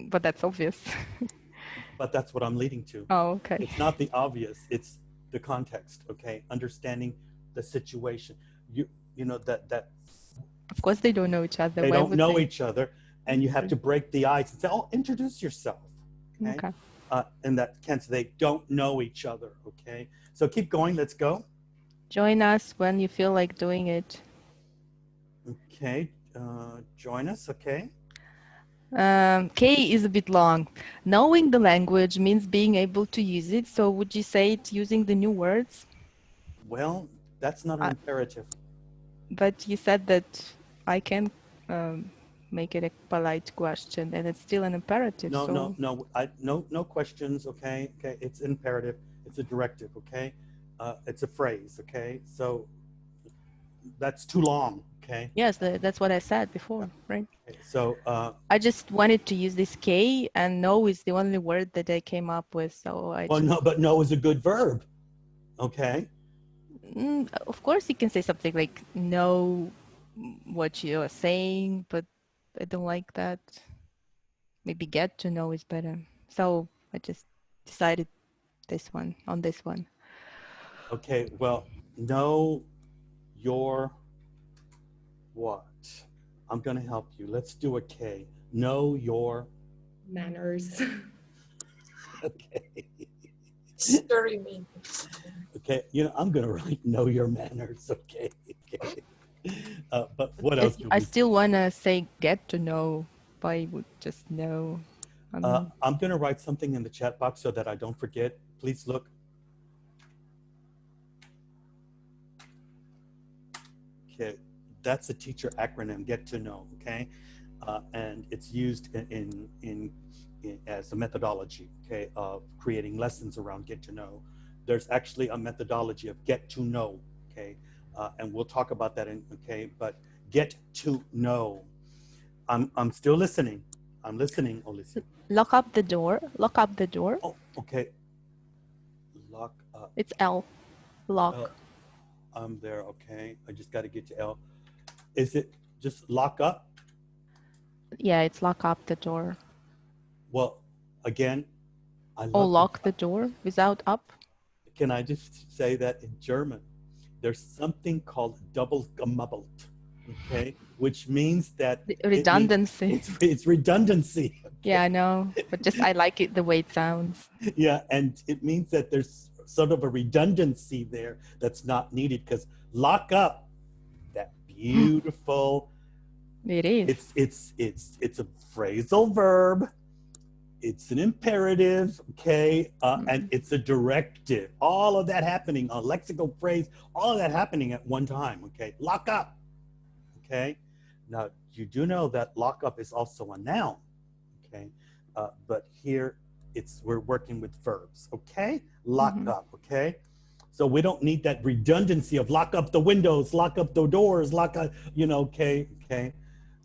S2: but that's obvious.
S1: but that's what I'm leading to.
S2: Oh, okay.
S1: It's not the obvious, it's the context, okay? Understanding the situation. You know that
S2: Of course, they don't know each other.
S1: they
S2: Why
S1: don't
S2: would
S1: know
S2: they?
S1: each other, and you have to break the ice and say, oh, introduce yourself, okay?
S2: Okay.
S1: In that sense, they don't know each other, okay? So keep going, let's go.
S2: Join us when you feel like doing it.
S1: Okay, join us, okay?
S2: K is a bit long. Knowing the language means being able to use it. So would you say it's using the new words?
S1: Well, that's not an
S2: I-
S1: imperative.
S2: But you said that I can make it a polite question, and it's still an imperative.
S1: No,
S2: so
S1: no questions, okay? Okay, it's imperative, it's a directive, okay? It's a phrase, okay? So that's too long, okay?
S2: yes, that's what I said before, right?
S1: Okay, so
S2: I just wanted to use this K, and no is the only word that I came up with. So I
S1: well,
S2: just,
S1: no, but no is a good verb, okay?
S2: of course, you can say something like know what you are saying, but I don't like that. Maybe get to know is better. So I just decided on this one.
S1: Okay, well, know your what? I'm gonna help you. Let's do a K. Know your,
S4: Manners.
S1: okay.
S3: History means.
S1: Okay, you know, I'm gonna write know your manners, okay? Okay. But what else do
S2: I
S1: we
S2: still want to say get to know, but I would just know.
S1: I'm going to write something in the chat box so that I don't forget. Please look. Okay, that's a teacher acronym, get to know, okay? And it's used in as a methodology, okay, of creating lessons around get to know. There's actually a methodology of get to know, okay? And we'll talk about that okay, but get to know. I'm still listening. I'm listening, Olivia.
S2: Lock up the door. Lock up the door.
S1: Oh, okay. Lock up.
S2: It's L. Lock.
S1: I'm there, okay. I just got to get to L. Is it just lock up?
S2: Yeah, it's lock up the door.
S1: Well, again, I
S2: Oh,
S1: love
S2: lock the door without up.
S1: Can I just say that in German? There's something called double gemobbelt, okay? Which means that
S2: Redundancy.
S1: it's redundancy. Okay?
S2: Yeah, I know, but just I like it the way it sounds.
S1: Yeah, and it means that there's sort of a redundancy there that's not needed because lock up, that beautiful.
S2: It is.
S1: It's a phrasal verb. It's an imperative, okay, and it's a directive. All of that happening, a lexical phrase, all of that happening at one time, okay? Lock up, okay? Now, you do know that lock up is also a noun, okay? But here, we're working with verbs, okay? Lock up, okay? So we don't need that redundancy of lock up the windows, lock up the doors, lock up, you know, okay?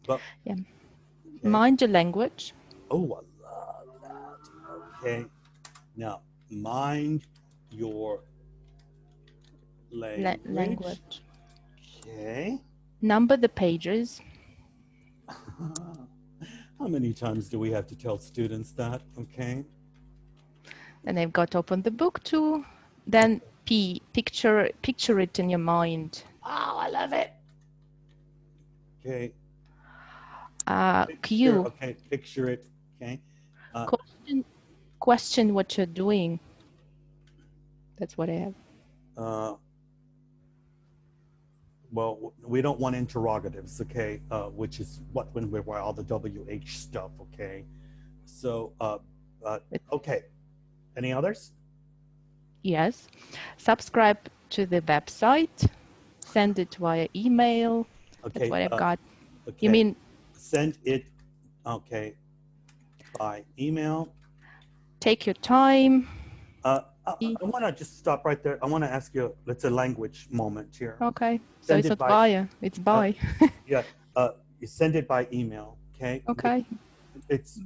S1: But,
S2: yeah.
S1: Okay.
S2: Mind your language.
S1: Oh, I love that. Okay. Now, mind your language. Okay.
S2: Number the pages.
S1: How many times do we have to tell students that? Okay.
S2: And they've got to open the book too. Then P, picture it in your mind.
S1: Oh, I love it. Okay.
S2: Q.
S1: Okay, picture it. Okay.
S2: Question what you're doing. That's what I have.
S1: Well, we don't want interrogatives, okay, which is when we're all the WH stuff, okay. So, okay. Any others?
S2: Yes. Subscribe to the website. Send it via email.
S1: Okay.
S2: That's what I've got.
S1: Okay.
S2: You mean?
S1: Send it, okay, by email.
S2: Take your time.
S1: I want to just stop right there. I want to ask you, it's a language moment here.
S2: Okay. So it's not via, it's by.
S1: Yeah. You send it by email, okay?
S2: Okay.
S1: It's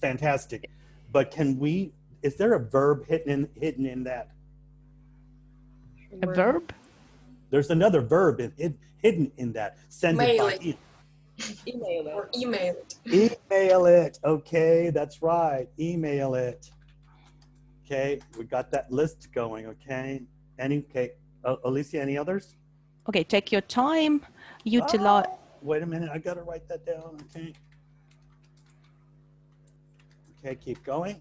S1: fantastic. But is there a verb hidden in that?
S2: A verb?
S1: There's another verb hidden in that. Send it by email.
S4: Email it.
S3: or email it.
S1: Email it. Okay, that's right. Email it. Okay, we got that list going. Okay. Okay. Alicia, any others?
S2: Okay, take your time. Utilize.
S1: Wait a minute. I got to write that down. Okay. Okay, keep going.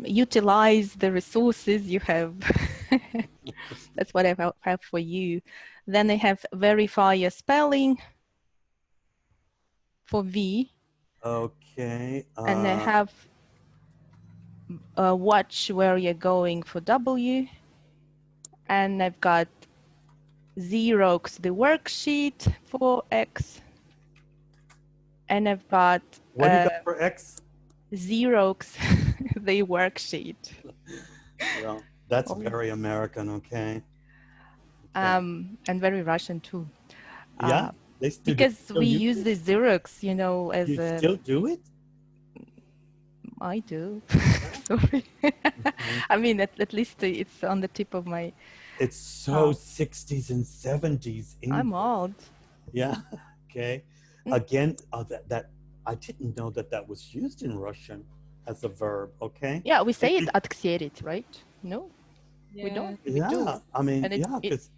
S2: Utilize the resources you have. That's what I have for you. Then I have verify your spelling for V.
S1: Okay.
S2: And I have watch where you're going for W. And I've got Xerox the worksheet for X. And I've got
S1: what do you got for X?
S2: Xerox the worksheet.
S1: Well, that's very American. Okay.
S2: And very Russian too.
S1: Yeah, they still
S2: because
S1: do.
S2: we use the Xerox, you know, as
S1: you
S2: a.
S1: still do it?
S2: I do. Sorry. I mean, at least it's on the tip of my.
S1: It's so 60s and 70s.
S2: I'm old.
S1: Yeah. Okay. Again, that I didn't know that was used in Russian as a verb. Okay.
S2: Yeah, we say it отksierit, right? No, we don't. We
S1: Yeah.
S2: do.
S1: I mean,
S2: And
S1: yeah, because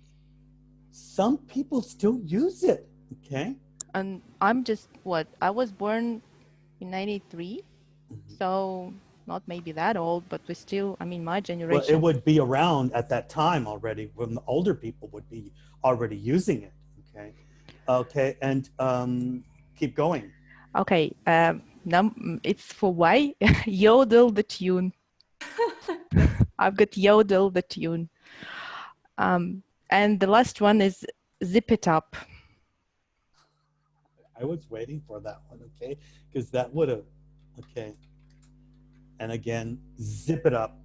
S1: some people still use it. Okay.
S2: And I'm just what I was born in '93, so not maybe that old, but we still. I mean, my generation.
S1: Well, it would be around at that time already when the older people would be already using it. Okay. Okay, and keep going.
S2: Okay, it's for Y. Yodel the tune. I've got Yodel the tune. And the last one is zip it up.
S1: I was waiting for that one, okay? Because that would have, okay. And again, zip it up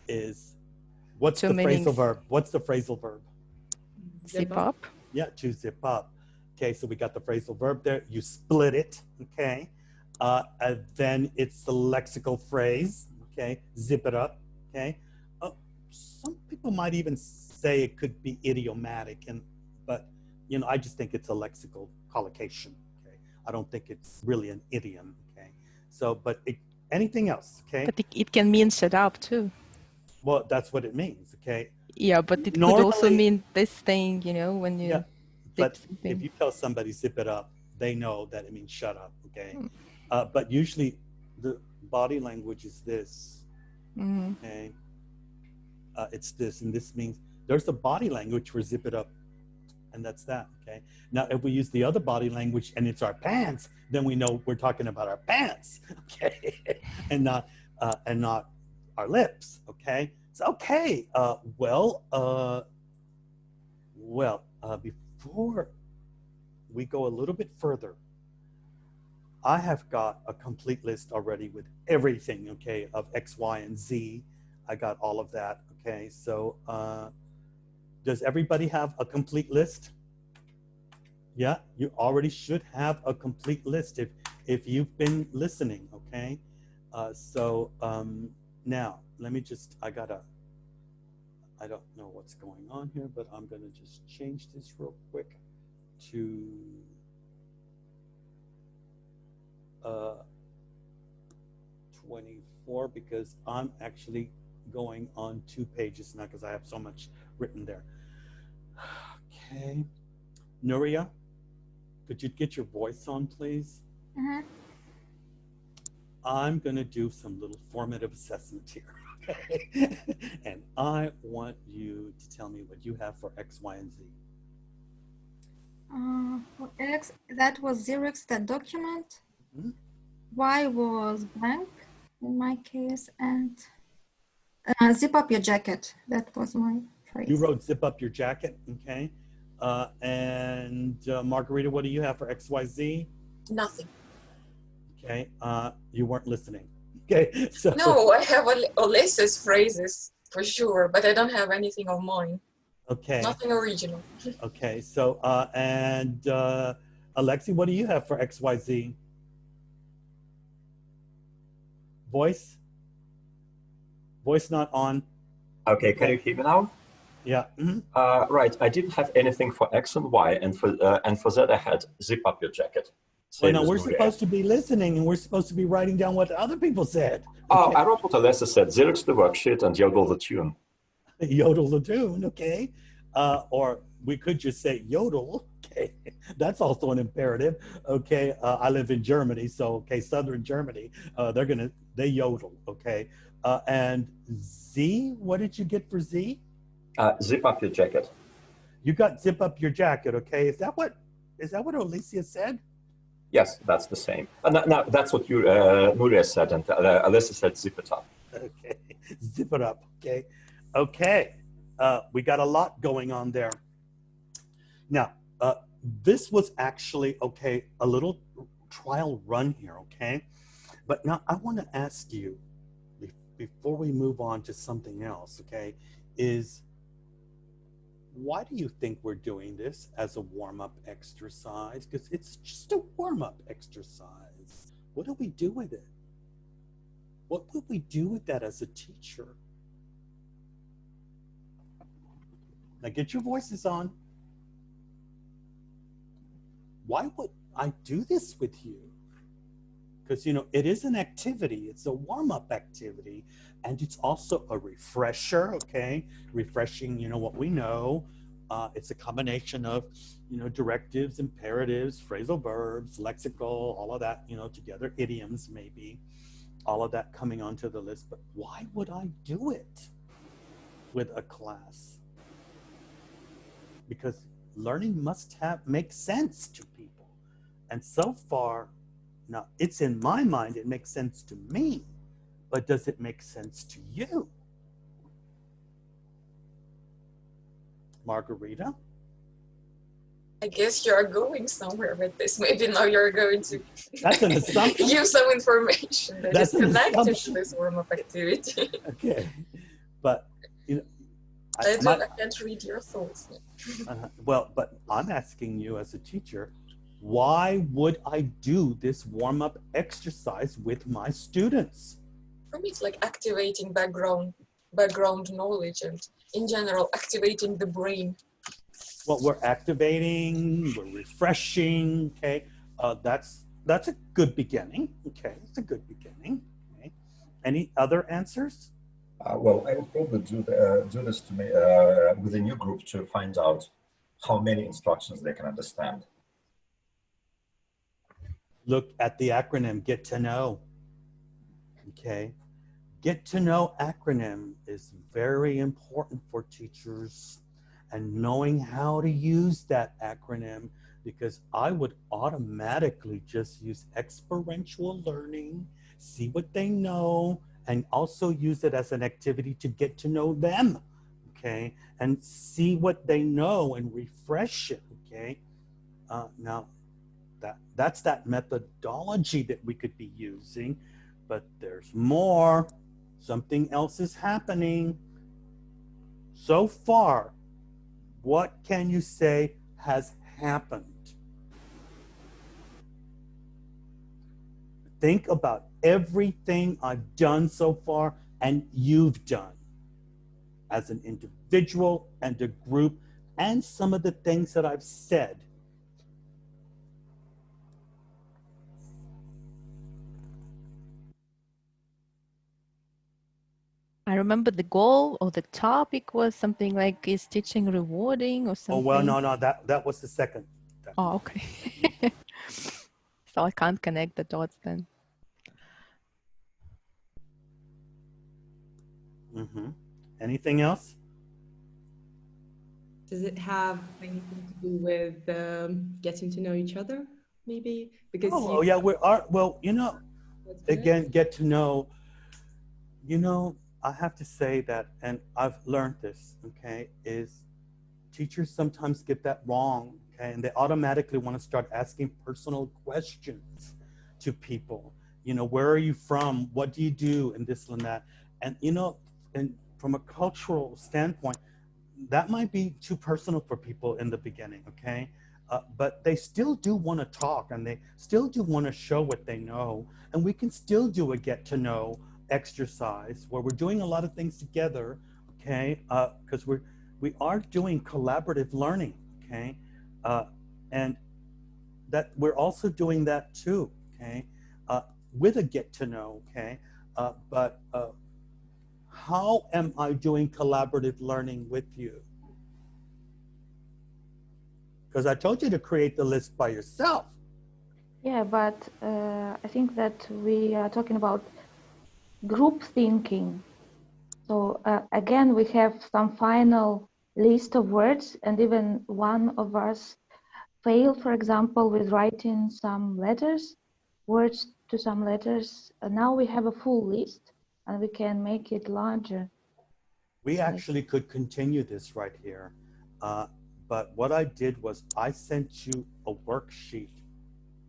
S1: is, what's the phrasal verb? What's the phrasal verb?
S2: Zip up.
S1: Yeah, to zip up. Okay, so we got the phrasal verb there. You split it, okay? And then it's the lexical phrase, okay? Zip it up, okay? Some people might even say it could be idiomatic, but you know, I just think it's a lexical collocation, okay? I don't think it's really an idiom, okay? So, but anything else, okay?
S2: But it can mean shut up too.
S1: Well, that's what it means, okay?
S2: Yeah, but it could also mean this thing, you know, when you
S1: but
S2: something.
S1: If you tell somebody zip it up, they know that it means shut up, okay? But usually the body language is this, okay? It's this, and this means there's a body language for zip it up, and that's that, okay? Now, if we use the other body language and it's our pants, then we know we're talking about our pants, okay? and not our lips, okay? So, okay, before we go a little bit further, I have got a complete list already with everything, okay, of X, Y, and Z. I got all of that, okay? So does everybody have a complete list? Yeah, you already should have a complete list if you've been listening, okay? Now, let me just, I don't know what's going on here, but I'm gonna just change this real quick to 24 because I'm actually going on 2 pages now because I have so much written there. Okay, Nuria, could you get your voice on, please? I'm gonna do some little formative assessment here, okay? And I want you to tell me what you have for X, Y, and Z.
S7: For X, that was Xerox, that document. Y was blank in my case, and zip up your jacket. That was my phrase.
S1: You wrote zip up your jacket, okay? And Margarita, what do you have for X, Y, Z?
S3: Nothing.
S1: Okay, you weren't listening. Okay, so.
S3: No, I have Alyssa's phrases for sure, but I don't have anything of mine.
S1: Okay.
S3: Nothing original.
S1: Okay, so, and Alexi, what do you have for X, Y, Z? Voice? Voice not on.
S5: Okay, can you hear me now?
S1: Yeah. Mhm.
S5: Right. I didn't have anything for X and Y, and for Z I had zip up your jacket.
S1: Well,
S5: Same
S1: now
S5: as
S1: we're
S5: Nuria.
S1: supposed to be listening, and we're supposed to be writing down what other people said.
S5: Oh, I wrote what Alessa said. Xerox the worksheet and yodel the tune.
S1: Yodel the tune, okay? Or we could just say yodel, okay? That's also an imperative, okay? I live in Germany, so, okay, Southern Germany, they yodel, okay? And Z, what did you get for Z?
S5: Zip up your jacket.
S1: You got zip up your jacket, okay? Is that what Alicia said?
S5: Yes, that's the same. No, that's what you Nuria said, and Alessa said zip it up.
S1: Okay, zip it up, okay? Okay, we got a lot going on there. Now, this was actually, okay, a little trial run here, okay? But now I want to ask you, before we move on to something else, okay, is why do you think we're doing this as a warm-up exercise? Because it's just a warm-up exercise. What do we do with it? What would we do with that as a teacher? Now get your voices on. Why would I do this with you? Because, you know, it is an activity. It's a warm-up activity. And it's also a refresher, okay? Refreshing, you know, what we know. It's a combination of, you know, directives, imperatives, phrasal verbs, lexical, all of that, you know, together, idioms maybe, all of that coming onto the list. But why would I do it with a class? Because learning must make sense to people. And so far, now it's in my mind, it makes sense to me, but does it make sense to you? Margarita?
S3: I guess you are going somewhere with this. Maybe now you're going to
S1: That's an assumption.
S3: give some information that
S1: That's
S3: is
S1: an
S3: connected
S1: assumption.
S3: to this warm-up activity.
S1: Okay, but you know,
S3: I can't read your thoughts.
S1: well, but I'm asking you as a teacher, why would I do this warm-up exercise with my students?
S3: For me, it's like activating background knowledge and in general, activating the brain.
S1: Well, we're activating, we're refreshing, okay? That's a good beginning, okay? It's a good beginning, okay? Any other answers?
S5: Well, I would probably do this to me with a new group to find out how many instructions they can understand.
S1: Look at the acronym, get to know, okay? Get to know acronym is very important for teachers, and knowing how to use that acronym, because I would automatically just use experiential learning, see what they know, and also use it as an activity to get to know them, okay? And see what they know and refresh it, okay? Now, that's that methodology that we could be using, but there's more. Something else is happening. So far, what can you say has happened? Think about everything I've done so far and you've done as an individual and a group, and some of the things that I've said.
S2: I remember the goal or the topic was something like, is teaching rewarding or something?
S1: Oh, well, no, that was the second.
S2: Oh, okay. So I can't connect the dots then.
S1: Mm-hmm. Anything else?
S4: Does it have anything to do with getting to know each other, maybe? Because
S1: oh yeah, well, you know, again, get to know, you know, I have to say that, and I've learned this, okay, is teachers sometimes get that wrong, okay, and they automatically want to start asking personal questions to people. You know, where are you from? What do you do? And this and that. And, you know, and from a cultural standpoint, that might be too personal for people in the beginning, okay? But they still do want to talk, and they still do want to show what they know. And we can still do a get to know exercise where we're doing a lot of things together, okay? Because we are doing collaborative learning, okay? And that we're also doing that too, okay? With a get to know, okay? But how am I doing collaborative learning with you? Because I told you to create the list by yourself.
S6: Yeah, but I think that we are talking about group thinking. So again, we have some final list of words, and even one of us failed, for example, with writing some letters, words to some letters. Now we have a full list, and we can make it larger.
S1: We actually could continue this right here. But what I did was I sent you a worksheet,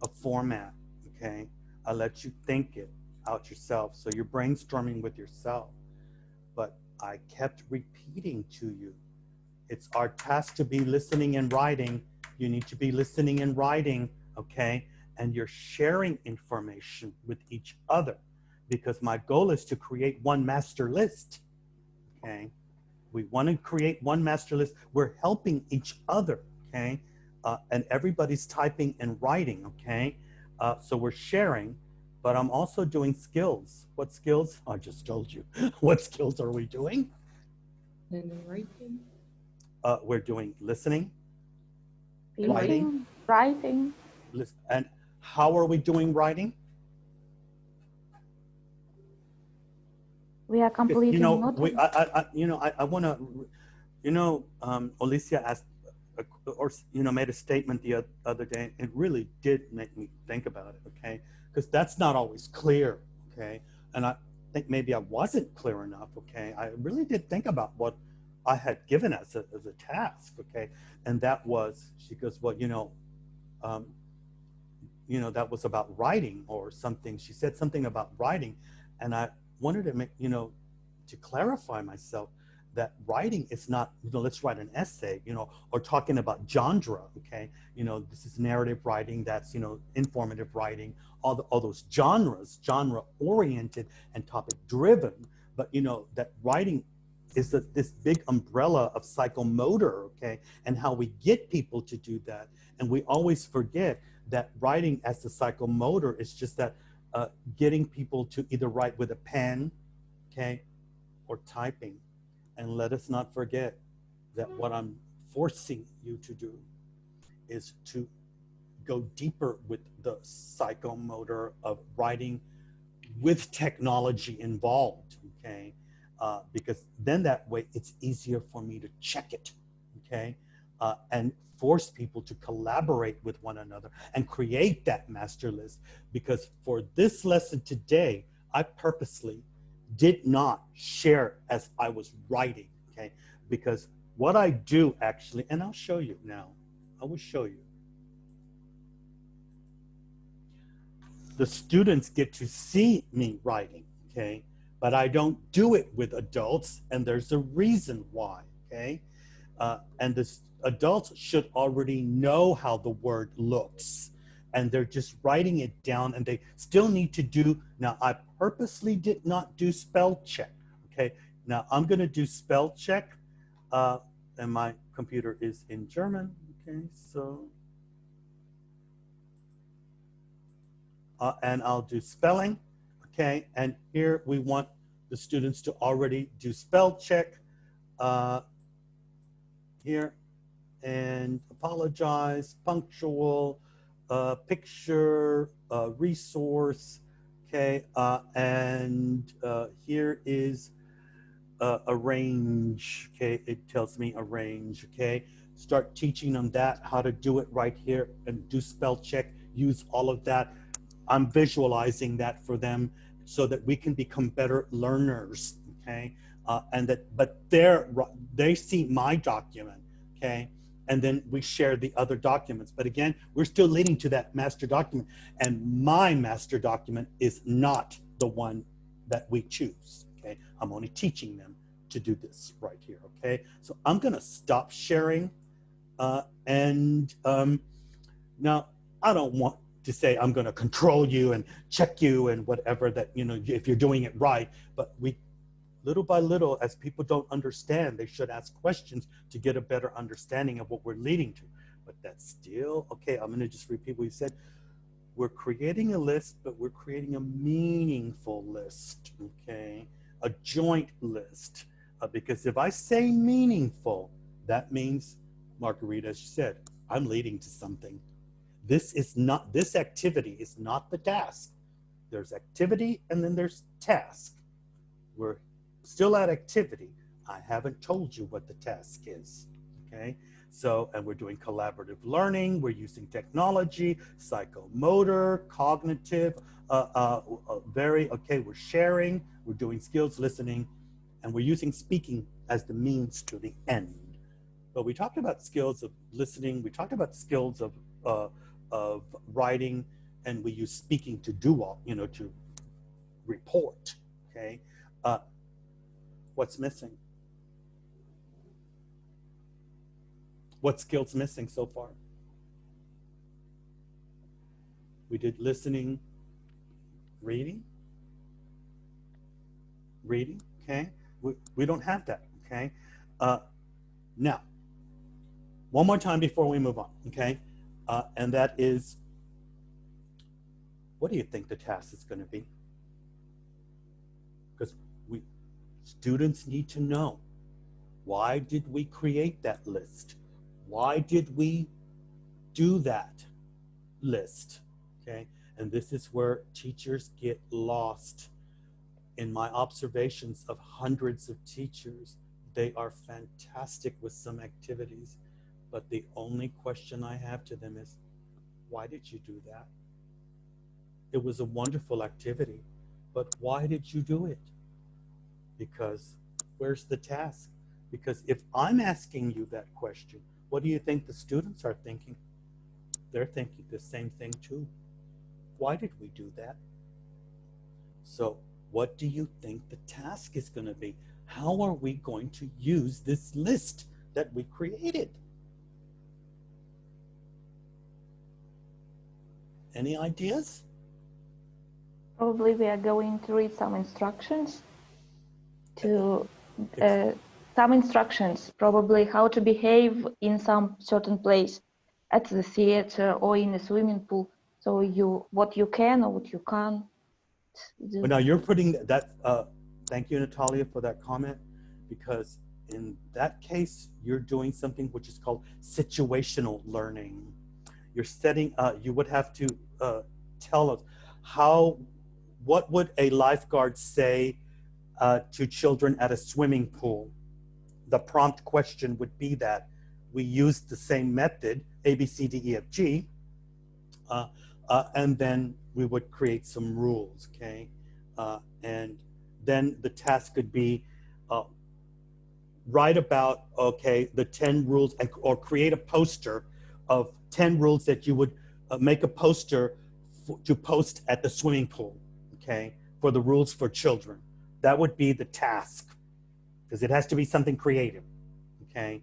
S1: a format, okay? I let you think it out yourself. So you're brainstorming with yourself. But I kept repeating to you. It's our task to be listening and writing. You need to be listening and writing, okay? And you're sharing information with each other, because my goal is to create one master list, okay? We want to create one master list. We're helping each other, okay? And everybody's typing and writing, okay? So we're sharing, but I'm also doing skills. What skills? I just told you. What skills are we doing?
S4: And writing.
S1: We're doing listening,
S6: Thinking, writing.
S1: and how are we doing writing?
S6: We are completing.
S1: You know, I want to, Alicia asked, or made a statement the other day. It really did make me think about it, okay? Because that's not always clear, okay? And I think maybe I wasn't clear enough, okay? I really did think about what I had given as a task, okay? And that was, she goes, well, that was about writing or something. She said something about writing, and I wanted to make, to clarify myself that writing is not, let's write an essay, or talking about genre, okay? This is narrative writing, that's, informative writing, all those genres, genre-oriented and topic-driven, but, that writing is this big umbrella of psychomotor, okay? And how we get people to do that. And we always forget that writing as the psychomotor is just that getting people to either write with a pen, okay, or typing. And let us not forget that what I'm forcing you to do is to go deeper with the psychomotor of writing with technology involved, okay? Because then that way it's easier for me to check it, okay? And force people to collaborate with one another and create that master list. Because for this lesson today, I purposely did not share as I was writing, okay? Because what I do actually, and I'll show you now, I will show you. The students get to see me writing, okay? But I don't do it with adults, and there's a reason why, okay? And the adults should already know how the word looks, and they're just writing it down, and they still need to do, now I purposely did not do spell check, okay? Now I'm gonna do spell check, and my computer is in German, okay? So, and I'll do spelling, okay? And here we want the students to already do spell check here, and apologize, punctual, picture, resource, okay? And here is arrange, okay? It tells me arrange, okay? Start teaching them that, how to do it right here, and do spell check, use all of that. I'm visualizing that for them so that we can become better learners, okay? But they see my document, okay? And then we share the other documents. But again, we're still leading to that master document, and my master document is not the one that we choose, okay? I'm only teaching them to do this right here, okay? So I'm gonna stop sharing, now I don't want to say I'm going to control you and check you and whatever, that if you're doing it right, but little by little, as people don't understand, they should ask questions to get a better understanding of what we're leading to. But that's still, okay, I'm going to just repeat what you said. We're creating a list, but we're creating a meaningful list, okay? A joint list. Because if I say meaningful, that means, Margarita, as you said, I'm leading to something. This activity is not the task. There's activity and then there's task. We're still at activity. I haven't told you what the task is, okay? So, and we're doing collaborative learning, we're using technology, psychomotor, cognitive, we're sharing, we're doing skills listening, and we're using speaking as the means to the end. But we talked about skills of listening, we talked about skills of writing, and we use speaking to do all, to report, okay? What's missing? What skills missing so far? We did listening, reading, okay? We don't have that, okay? Now, one more time before we move on, okay? And that is, what do you think the task is going to be? Because students need to know, why did we create that list? Why did we do that list? Okay, and this is where teachers get lost. In my observations of hundreds of teachers, they are fantastic with some activities, but the only question I have to them is, why did you do that? It was a wonderful activity, but why did you do it? Because where's the task? Because if I'm asking you that question, what do you think the students are thinking? They're thinking the same thing too. Why did we do that? So what do you think the task is going to be? How are we going to use this list that we created? Any ideas?
S6: Probably we are going to read some instructions probably how to behave in some certain place, at the theater or in a swimming pool. So what you can or what you can't do.
S1: Well, now you're putting that, thank you, Natalia, for that comment, because in that case, you're doing something which is called situational learning. You're setting, you would have to tell us what would a lifeguard say to children at a swimming pool? The prompt question would be that we used the same method, A, B, C, D, E, F, G, and then we would create some rules, okay? And then the task could be write about, okay, the 10 rules, or create a poster of 10 rules that you would make a poster to post at the swimming pool, okay, for the rules for children. That would be the task, because it has to be something creative, okay?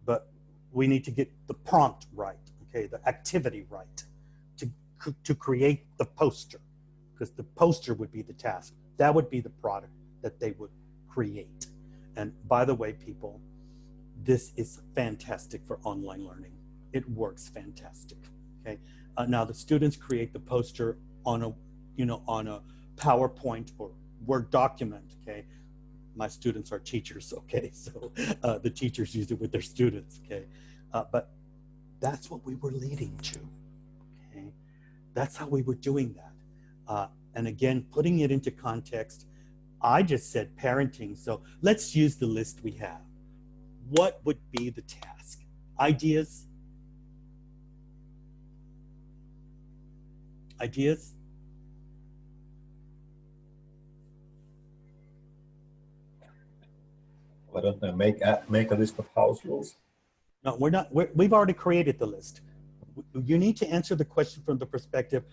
S1: But we need to get the prompt right, okay, the activity right to create the poster, because the poster would be the task. That would be the product that they would create. And by the way, people, this is fantastic for online learning. It works fantastic, okay? Now the students create the poster on a PowerPoint or Word document, okay? My students are teachers, okay? So the teachers use it with their students, okay? But that's what we were leading to, okay? That's how we were doing that. And again, putting it into context, I just said parenting, so let's use the list we have. What would be the task? Ideas? Ideas?
S5: I don't know, make a list of house rules.
S1: No, we've already created the list. You need to answer the question from the perspective,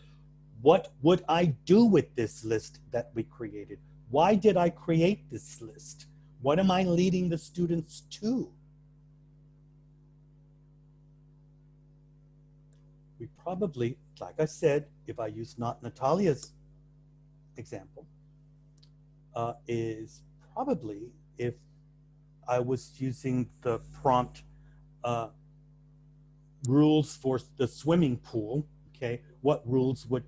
S1: what would I do with this list that we created? Why did I create this list? What am I leading the students to? We probably, like I said, if I use not Natalia's example, is probably, if I was using the prompt rules for the swimming pool, okay, what rules would,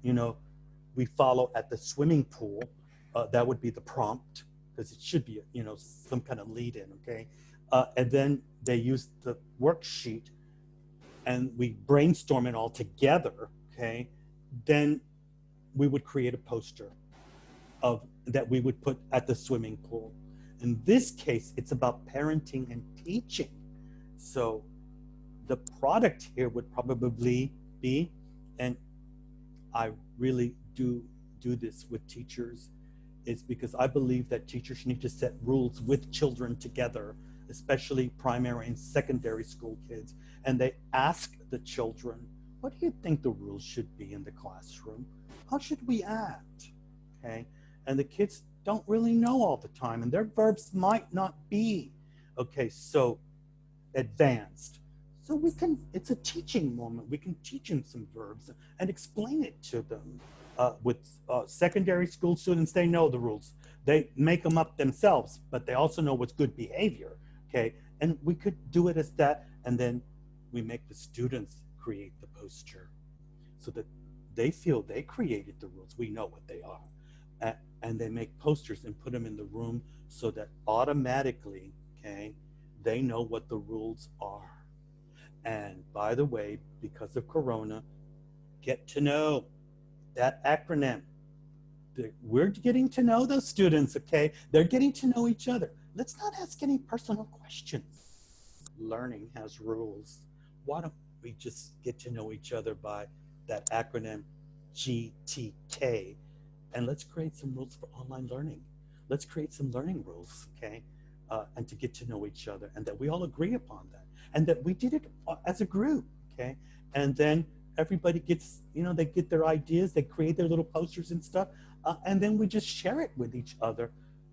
S1: we follow at the swimming pool? That would be the prompt, because it should be, some kind of lead in, okay? And then they use the worksheet and we brainstorm it all together, okay? Then we would create a poster that we would put at the swimming pool. In this case, it's about parenting and teaching. So the product here would probably be, and I really do this with teachers, is because I believe that teachers need to set rules with children together, especially primary and secondary school kids. And they ask the children, what do you think the rules should be in the classroom? How should we act? Okay. And the kids don't really know all the time, and their verbs might not be, okay, so advanced. So it's a teaching moment. We can teach them some verbs and explain it to them. With secondary school students, they know the rules. They make them up themselves, but they also know what's good behavior, okay? And we could do it as that, and then we make the students create the poster so that they feel they created the rules. We know what they are. And they make posters and put them in the room so that automatically, okay, they know what the rules are. And by the way, because of Corona, get to know that acronym. We're getting to know those students, okay? They're getting to know each other. Let's not ask any personal questions. Learning has rules. Why don't we just get to know each other by that acronym GTK? And let's create some rules for online learning. Let's create some learning rules, okay? And to get to know each other, and that we all agree upon that. And that we did it as a group, okay? And then everybody gets, they get their ideas, they create their little posters and stuff, and then we just share it with each other,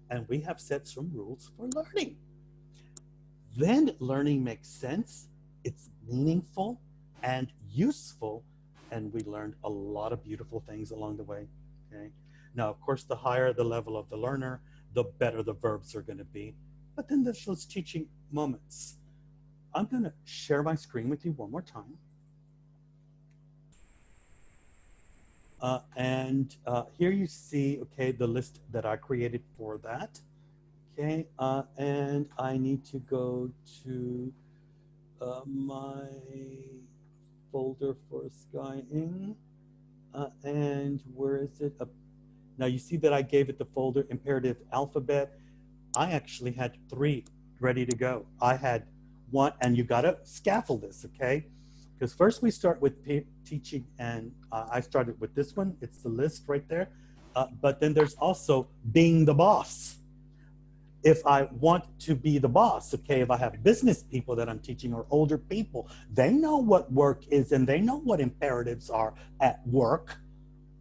S1: and we have set some rules for learning. Then learning makes sense, it's meaningful and useful, and we learned a lot of beautiful things along the way, okay? Now, of course, the higher the level of the learner, the better the verbs are gonna be, but then there's those teaching moments. I'm gonna share my screen with you one more time. Here you see, okay, the list that I created for that. Okay, and I need to go to my folder for Skyeng. And where is it? Now you see that I gave it the folder imperative alphabet. I actually had 3 ready to go. I had 1, and you gotta scaffold this, okay? Because first we start with teaching, and I started with this one. It's the list right there. But then there's also being the boss. If I want to be the boss, okay, if I have business people that I'm teaching or older people, they know what work is and they know what imperatives are at work.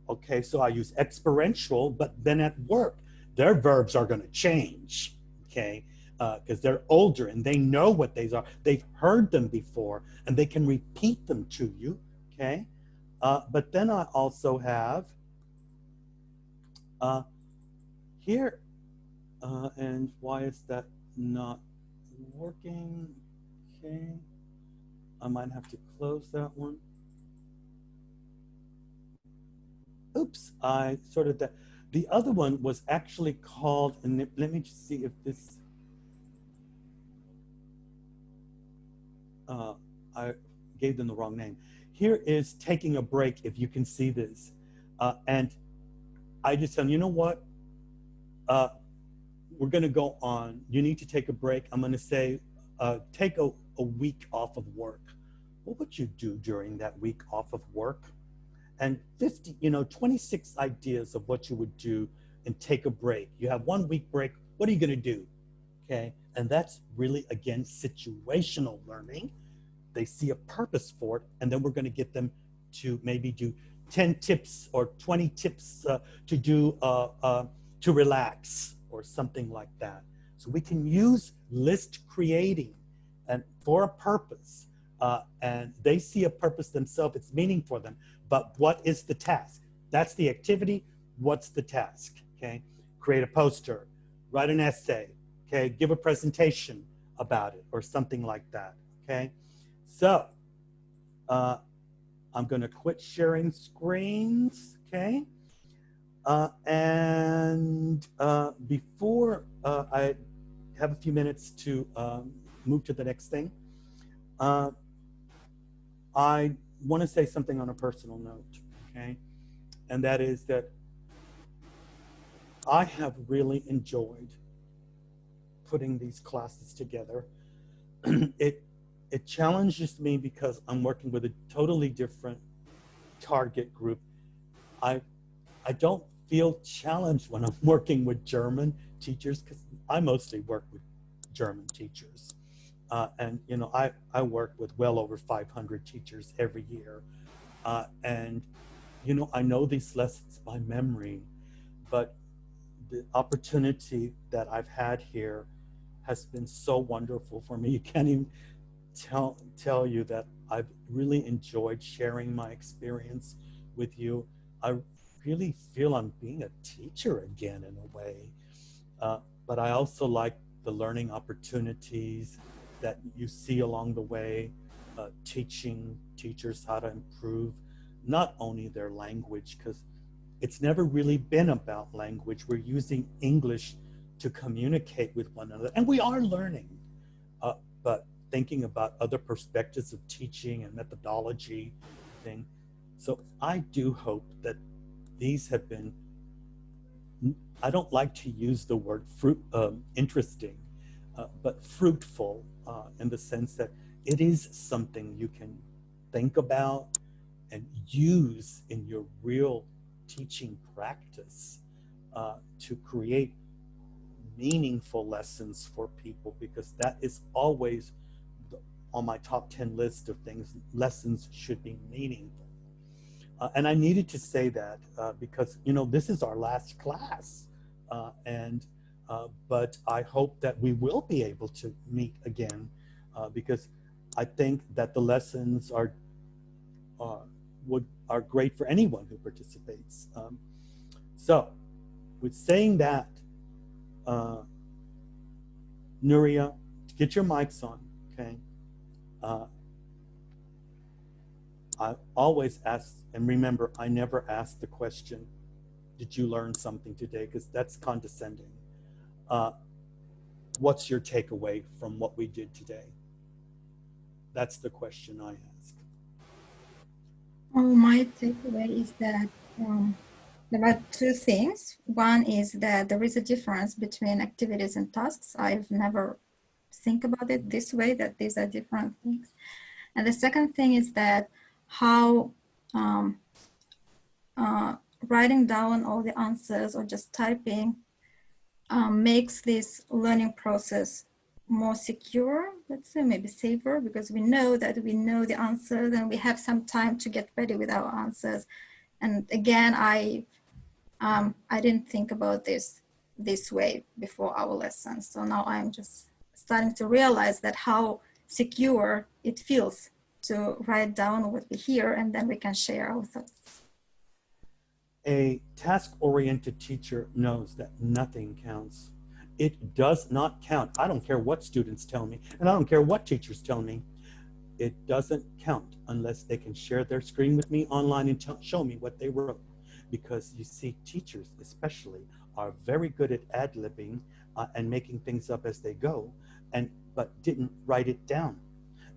S1: Okay, so I use experiential, but then at work, their verbs are gonna change, okay? Because they're older and they know what these are. They've heard them before and they can repeat them to you, okay? But then I also have here, and why is that not working? Okay, I might have to close that one. Oops, I sorted that. The other one was actually called, and let me just see if this, I gave them the wrong name. Here is taking a break, if you can see this. And I just said, you know what? We're gonna go on. You need to take a break. I'm gonna say, take a week off of work. What would you do during that week off of work? And 26 ideas of what you would do and take a break. You have 1 week break. What are you gonna do? Okay, and that's really, again, situational learning. They see a purpose for it, and then we're gonna get them to maybe do 10 tips or 20 tips to do, to relax or something like that. So we can use list creating and for a purpose, and they see a purpose themselves, it's meaning for them, but what is the task? That's the activity, what's the task, okay? Create a poster, write an essay, okay? Give a presentation about it or something like that, okay? So I'm gonna quit sharing screens, okay? Before I have a few minutes to move to the next thing, I want to say something on a personal note, okay? And that is that I have really enjoyed putting these classes together. It challenges me because I'm working with a totally different target group. I don't feel challenged when I'm working with German teachers because I mostly work with German teachers. And you know, I work with well over 500 teachers every year. And you know, I know these lessons by memory, but the opportunity that I've had here has been so wonderful for me. You can't even tell you that I've really enjoyed sharing my experience with you. I really feel I'm being a teacher again in a way. But I also like the learning opportunities that you see along the way, teaching teachers how to improve not only their language, because it's never really been about language. We're using English to communicate with one another, and we are learning, but thinking about other perspectives of teaching and methodology thing. So I do hope that these have been, I don't like to use the word interesting, but fruitful in the sense that it is something you can think about and use in your real teaching practice to create meaningful lessons for people, because that is always on my top 10 list of things. Lessons should be meaningful. And I needed to say that because, you know, this is our last class. But I hope that we will be able to meet again because I think that the lessons are great for anyone who participates. So with saying that, Nuria, get your mics on, okay? I always ask, and remember, I never ask the question, did you learn something today? Because that's condescending. What's your takeaway from what we did today? That's the question I ask.
S7: Oh, my takeaway is that there are two things. One is that there is a difference between activities and tasks. I've never think about it this way, that these are different things. And the second thing is that how writing down all the answers or just typing makes this learning process more secure, let's say, maybe safer, because we know that we know the answers and we have some time to get ready with our answers. And again, I didn't think about this way before our lesson. So now I'm just starting to realize that how secure it feels to write down what we hear, and then we can share our thoughts.
S1: A task-oriented teacher knows that nothing counts. It does not count. I don't care what students tell me, and I don't care what teachers tell me. It doesn't count unless they can share their screen with me online and show me what they wrote. Because you see, teachers especially are very good at ad-libbing and making things up as they go, but didn't write it down.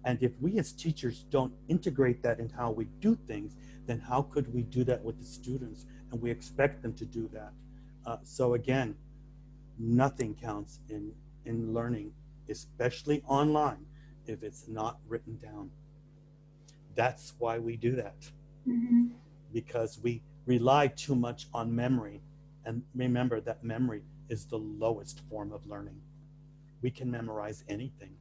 S1: And if we as teachers don't integrate that in how we do things, then how could we do that with the students? And we expect them to do that. So again, nothing counts in learning, especially online, if it's not written down. That's why we do that.
S7: Mm-hmm.
S1: Because we rely too much on memory. And remember that memory is the lowest form of learning. We can memorize anything.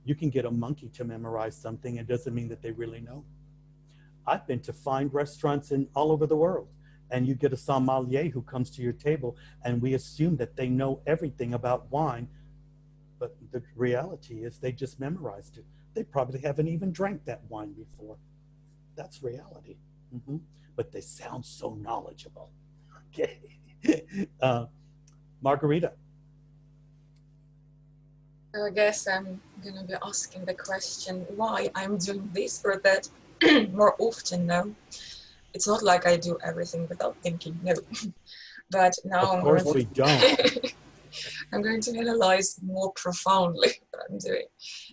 S1: You can get a monkey to memorize something. It doesn't mean that they really know. I've been to fine restaurants all over the world, and you get a sommelier who comes to your table, and we assume that they know everything about wine, but the reality is they just memorized it. They probably haven't even drank that wine before. That's reality. Mm-hmm. But they sound so knowledgeable. Okay. Margarita.
S3: I guess I'm gonna be asking the question why I'm doing this or that more often now. It's not like I do everything without thinking, no. But now
S1: Of course we don't.
S3: I'm going to analyze more profoundly what I'm doing.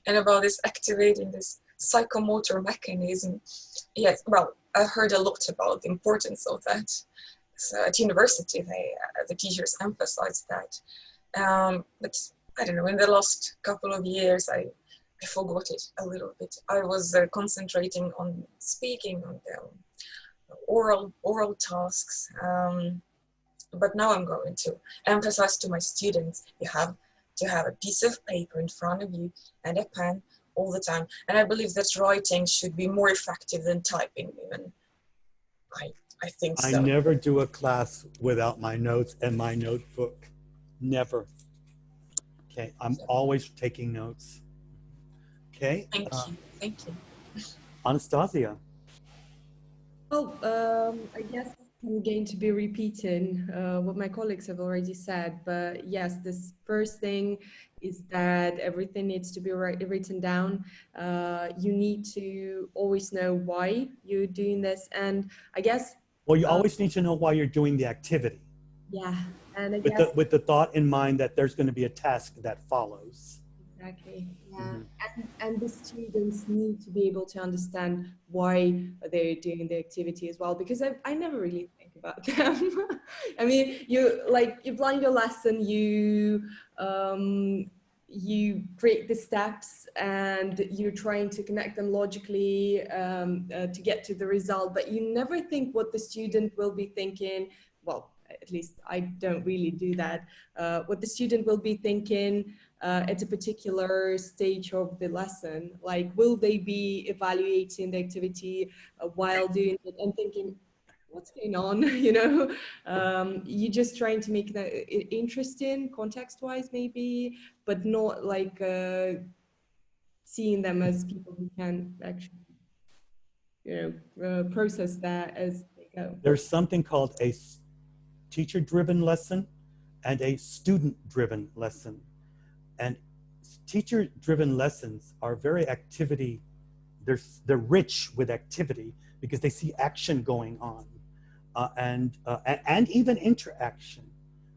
S3: And about this activating this psychomotor mechanism, yes, well, I've heard a lot about the importance of that. So at university, the teachers emphasize that. But I don't know, in the last couple of years, I forgot it a little bit. I was concentrating on speaking, on the oral tasks. But now I'm going to emphasize to my students, you have to have a piece of paper in front of you and a pen all the time. And I believe that writing should be more effective than typing even. I think
S1: I
S3: so.
S1: never do a class without my notes and my notebook. Never. Okay, I'm always taking notes. Okay.
S3: Thank you.
S1: Anastasia.
S4: Well, I guess I'm going to be repeating what my colleagues have already said, but yes, this first thing is that everything needs to be written down. You need to always know why you're doing this, and I guess.
S1: Well, you always need to know why you're doing the activity.
S4: Yeah, and I guess
S1: with the thought in mind that there's going to be a task that follows.
S4: Exactly. Yeah, and the students need to be able to understand why they're doing the activity as well, because I never really think about them. I mean, you plan your lesson, you create the steps, and you're trying to connect them logically to get to the result, but you never think what the student will be thinking. Well, at least I don't really do that. What the student will be thinking at a particular stage of the lesson, like will they be evaluating the activity while doing it and thinking, what's going on? You're just trying to make that interesting context-wise maybe, but not like seeing them as people who can actually process that as they go.
S1: There's something called a teacher-driven lesson and a student-driven lesson. And teacher-driven lessons are very activity, they're rich with activity because they see action going on and even interaction.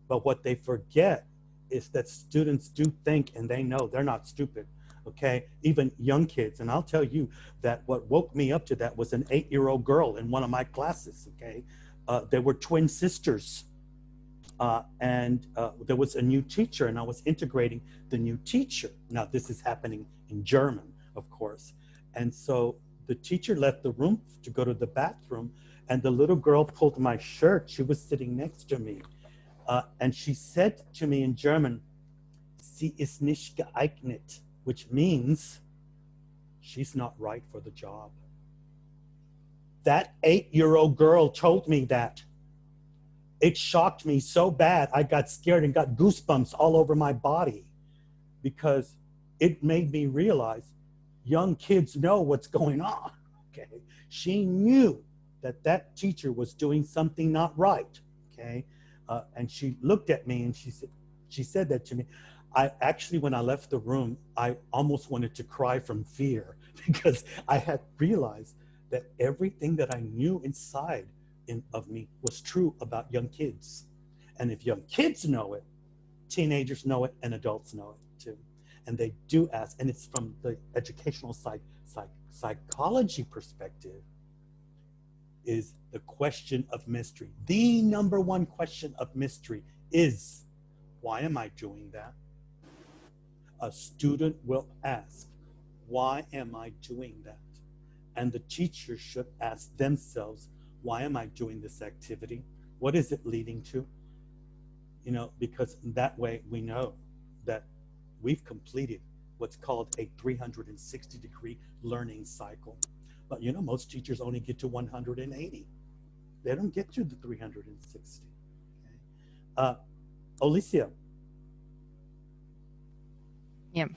S1: But what they forget is that students do think, and they know they're not stupid, okay? Even young kids. And I'll tell you that what woke me up to that was an 8-year-old girl in one of my classes, okay? They were twin sisters. And there was a new teacher, and I was integrating the new teacher. Now, this is happening in German, of course. And so the teacher left the room to go to the bathroom, and the little girl pulled my shirt. She was sitting next to me. And she said to me in German, "Sie ist nicht geeignet," which means she's not right for the job. That 8-year-old girl told me that. It shocked me so bad, I got scared and got goosebumps all over my body because it made me realize young kids know what's going on, okay? She knew that that teacher was doing something not right, okay? And she looked at me and she said that to me. I actually, when I left the room, I almost wanted to cry from fear because I had realized that everything that I knew inside of me was true about young kids. And if young kids know it, teenagers know it, and adults know it too. And they do ask, and it's from the educational psychology perspective, is the question of mystery. The number one question of mystery is, why am I doing that? A student will ask, why am I doing that? And the teacher should ask themselves, why am I doing this activity? What is it leading to? Because that way we know that we've completed what's called a 360-degree learning cycle. But most teachers only get to 180. They don't get to the 360. Okay? Alicia.
S2: Yeah.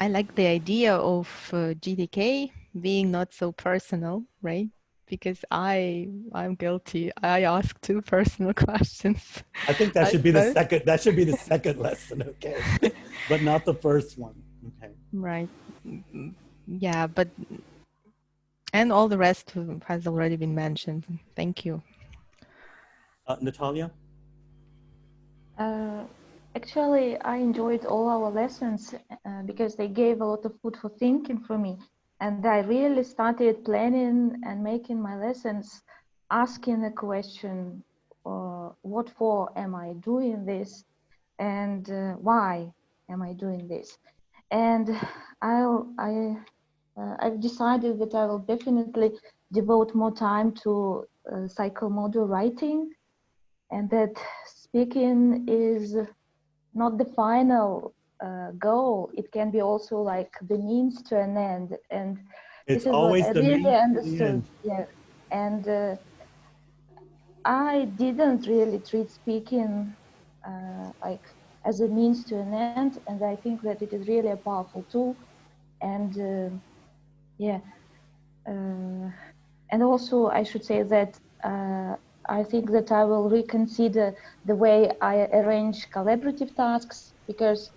S2: I like the idea of GDK being not so personal, right? because I'm guilty. I ask too personal questions.
S1: I think that
S2: I
S1: should be the
S2: suppose.
S1: second. That should be the second lesson, okay, but not the first one. Okay.
S2: Right. Yeah, but and all the rest has already been mentioned. Thank you.
S1: Natalia?
S6: Actually, I enjoyed all our lessons because they gave a lot of food for thinking for me. And I really started planning and making my lessons, asking the question, what for am I doing this? And why am I doing this? And I've decided that I will definitely devote more time to psychomodal writing, and that speaking is not the final goal. It can be also like the means to an end, and
S1: It's
S6: this is what
S1: always
S6: I
S1: the
S6: really
S1: means to the
S6: understood.
S1: end.
S6: Yeah, and I didn't really treat speaking like as a means to an end, and I think that it is really a powerful tool. And yeah, and also I should say that I think that I will reconsider the way I arrange collaborative tasks, because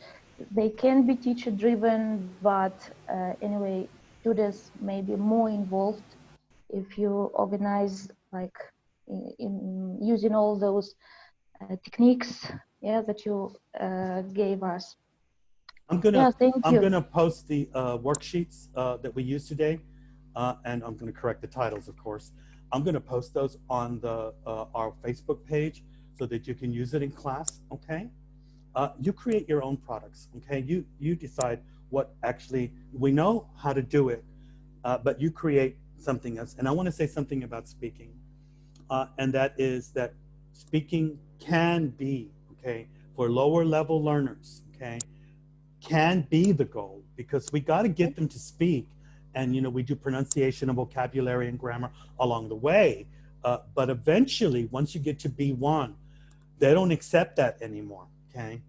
S6: they can be teacher driven, but anyway, students may be more involved if you organize like in using all those techniques, yeah, that you gave us.
S1: I'm
S6: Yeah,
S1: gonna
S6: thank
S1: I'm
S6: you.
S1: gonna post the worksheets that we used today, and I'm gonna correct the titles, of course. I'm gonna post those on the our Facebook page so that you can use it in class. Okay. You create your own products. Okay. You decide what actually we know how to do it, but you create something else. And I want to say something about speaking, and that is that speaking can be okay for lower level learners. Okay, can be the goal, because we got to get them to speak, and we do pronunciation and vocabulary and grammar along the way, but eventually once you get to B1, they don't accept that anymore. Okay,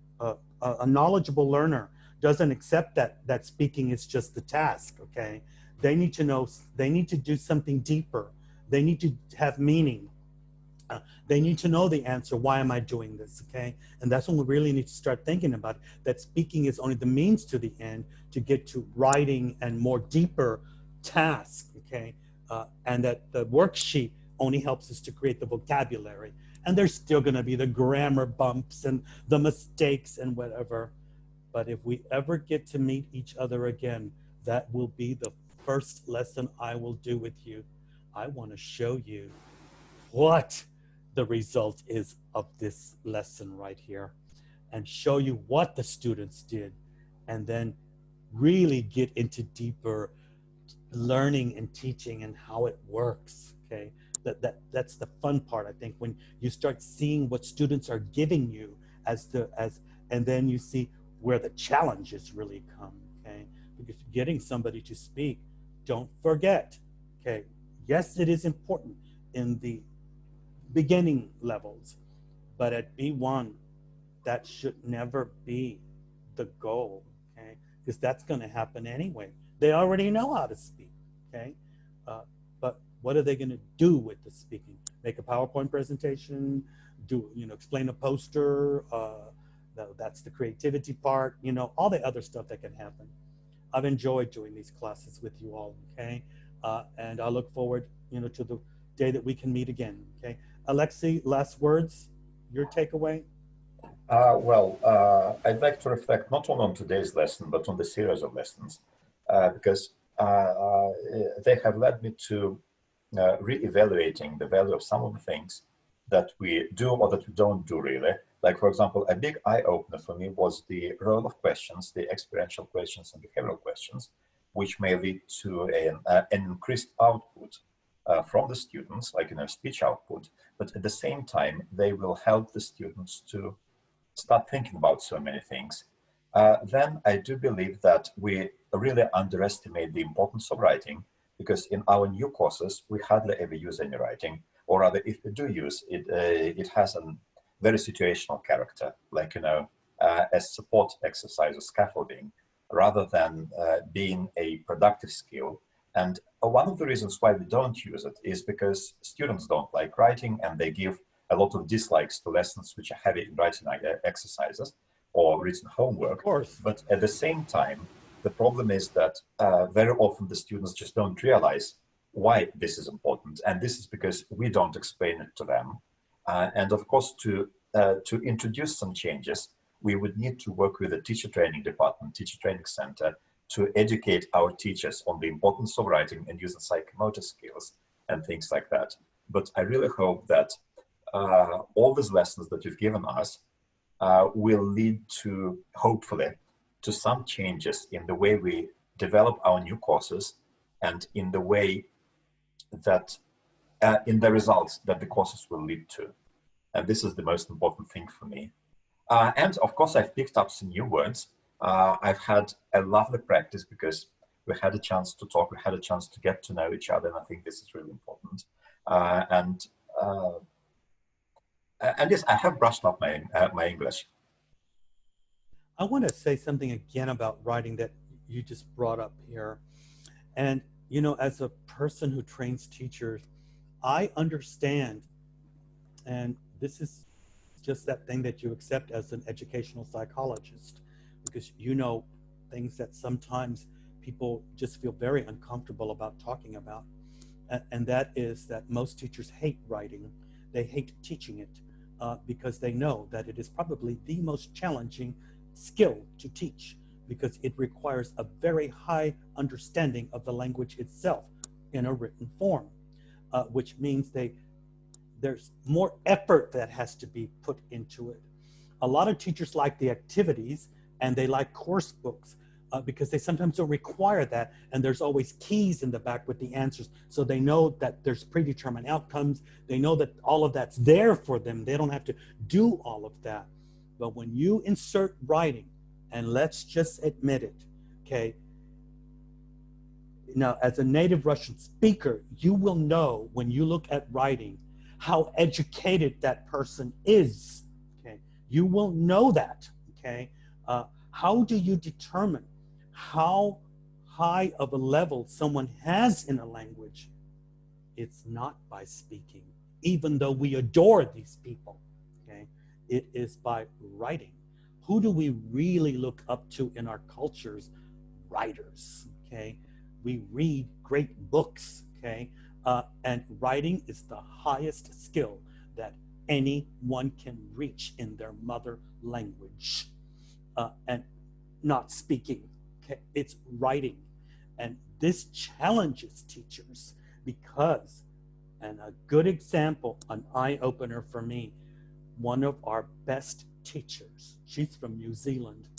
S1: a knowledgeable learner doesn't accept that speaking is just the task. Okay, they need to know, they need to do something deeper, they need to have meaning. They need to know the answer. Why am I doing this? Okay. And that's when we really need to start thinking about it, that speaking is only the means to the end to get to writing and more deeper tasks. Okay. And that the worksheet only helps us to create the vocabulary. And there's still going to be the grammar bumps and the mistakes and whatever. But if we ever get to meet each other again, that will be the first lesson I will do with you. I want to show you what the result is of this lesson right here, and show you what the students did, and then really get into deeper learning and teaching and how it works. Okay, that's the fun part, I think, when you start seeing what students are giving you and then you see where the challenges really come. Okay, because getting somebody to speak, don't forget, okay, yes, it is important in the beginning levels, but at B1, that should never be the goal, okay? Because that's going to happen anyway. They already know how to speak, okay? But what are they going to do with the speaking? Make a PowerPoint presentation, explain a poster. That's the creativity part, all the other stuff that can happen. I've enjoyed doing these classes with you all, okay? And I look forward, to the day that we can meet again, okay? Alexei, last words, your takeaway?
S5: I'd like to reflect not only on today's lesson, but on the series of lessons, because they have led me to re-evaluating the value of some of the things that we do or that we don't do really. Like, for example, a big eye-opener for me was the role of questions, the experiential questions and behavioral questions, which may lead to an increased output from the students, like speech output, but at the same time, they will help the students to start thinking about so many things. Then I do believe that we really underestimate the importance of writing, because in our new courses, we hardly ever use any writing, or rather, if we do use it, it has a very situational character, like, as support exercise or scaffolding, rather than being a productive skill. And one of the reasons why we don't use it is because students don't like writing, and they give a lot of dislikes to lessons which are heavy in writing exercises or written homework.
S1: Of course.
S5: But at the same time, the problem is that very often the students just don't realize why this is important. And this is because we don't explain it to them. And of course, to introduce some changes, we would need to work with the teacher training department, teacher training center, to educate our teachers on the importance of writing and using psychomotor skills and things like that. But I really hope that all these lessons that you've given us will lead to, hopefully, to some changes in the way we develop our new courses and in the way that, in the results that the courses will lead to. And this is the most important thing for me. And of course, I've picked up some new words. I've had a lovely practice because we had a chance to talk, we had a chance to get to know each other, and I think this is really important. And yes, I have brushed up my English.
S1: I want to say something again about writing that you just brought up here. And, you know, as a person who trains teachers, I understand, and this is just that thing that you accept as an educational psychologist, because you know things that sometimes people just feel very uncomfortable about talking about. And that is that most teachers hate writing. They hate teaching it because they know that it is probably the most challenging skill to teach, because it requires a very high understanding of the language itself in a written form, which means there's more effort that has to be put into it. A lot of teachers like the activities and they like course books because they sometimes don't require that, and there's always keys in the back with the answers, so they know that there's predetermined outcomes. They know that all of that's there for them. They don't have to do all of that. But when you insert writing, and let's just admit it, okay, now as a native Russian speaker, you will know when you look at writing how educated that person is, okay? You will know that, okay? How do you determine how high of a level someone has in a language? It's not by speaking, even though we adore these people, okay? It is by writing. Who do we really look up to in our cultures? Writers, okay? We read great books, okay? And writing is the highest skill that anyone can reach in their mother language. And not speaking, okay? It's writing. And this challenges teachers because, and a good example, an eye-opener for me, one of our best teachers, she's from New Zealand.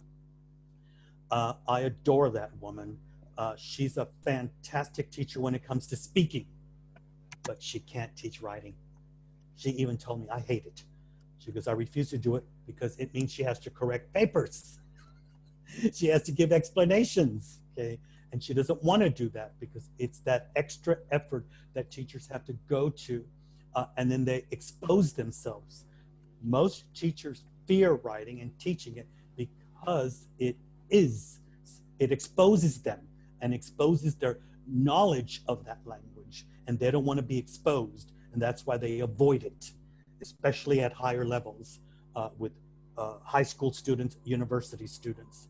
S1: I adore that woman. She's a fantastic teacher when it comes to speaking, but she can't teach writing. She even told me, I hate it. She goes, I refuse to do it because it means she has to correct papers. She has to give explanations, okay? And she doesn't want to do that because it's that extra effort that teachers have to go to, and then they expose themselves. Most teachers fear writing and teaching it because it exposes them and exposes their knowledge of that language, and they don't want to be exposed, and that's why they avoid it, especially at higher levels with high school students, university students.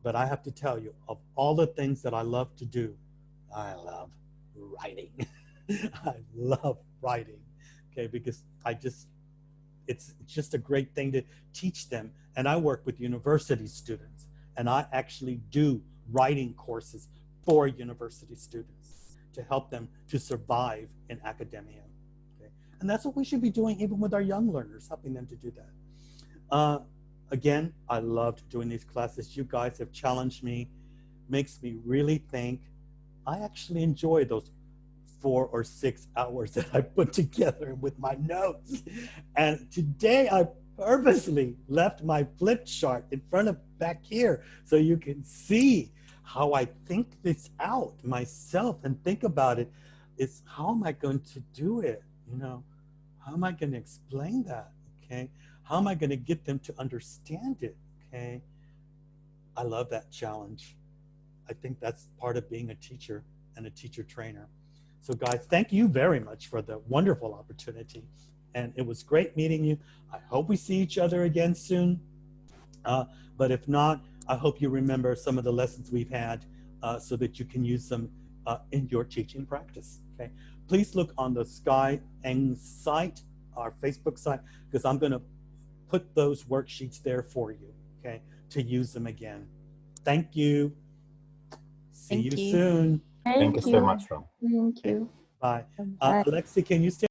S1: But I have to tell you, of all the things that I love to do, I love writing. I love writing, okay, because it's just a great thing to teach them. And I work with university students, and I actually do writing courses for university students to help them to survive in academia, okay? And that's what we should be doing even with our young learners, helping them to do that. Again, I loved doing these classes. You guys have challenged me, makes me really think. I actually enjoy those 4 or 6 hours that I put together with my notes. And today I purposely left my flip chart in front of back here so you can see how I think this out myself and think about it. It's how am I going to do it? You know, how am I going to explain that? Okay. How am I going to get them to understand it? Okay. I love that challenge. I think that's part of being a teacher. and a teacher trainer. So guys, thank you very much for the wonderful opportunity. And it was great meeting you. I hope we see each other again soon. But if not, I hope you remember some of the lessons we've had so that you can use them in your teaching practice. Okay. Please look on the Skyeng site, our Facebook site, because I'm going to put those worksheets there for you, okay, to use them again. Thank you. See
S2: Thank
S1: you
S2: you.
S1: soon.
S5: Thank you so much, Ron.
S6: Thank you.
S1: Bye.
S6: Bye.
S1: Alexi, can you stay?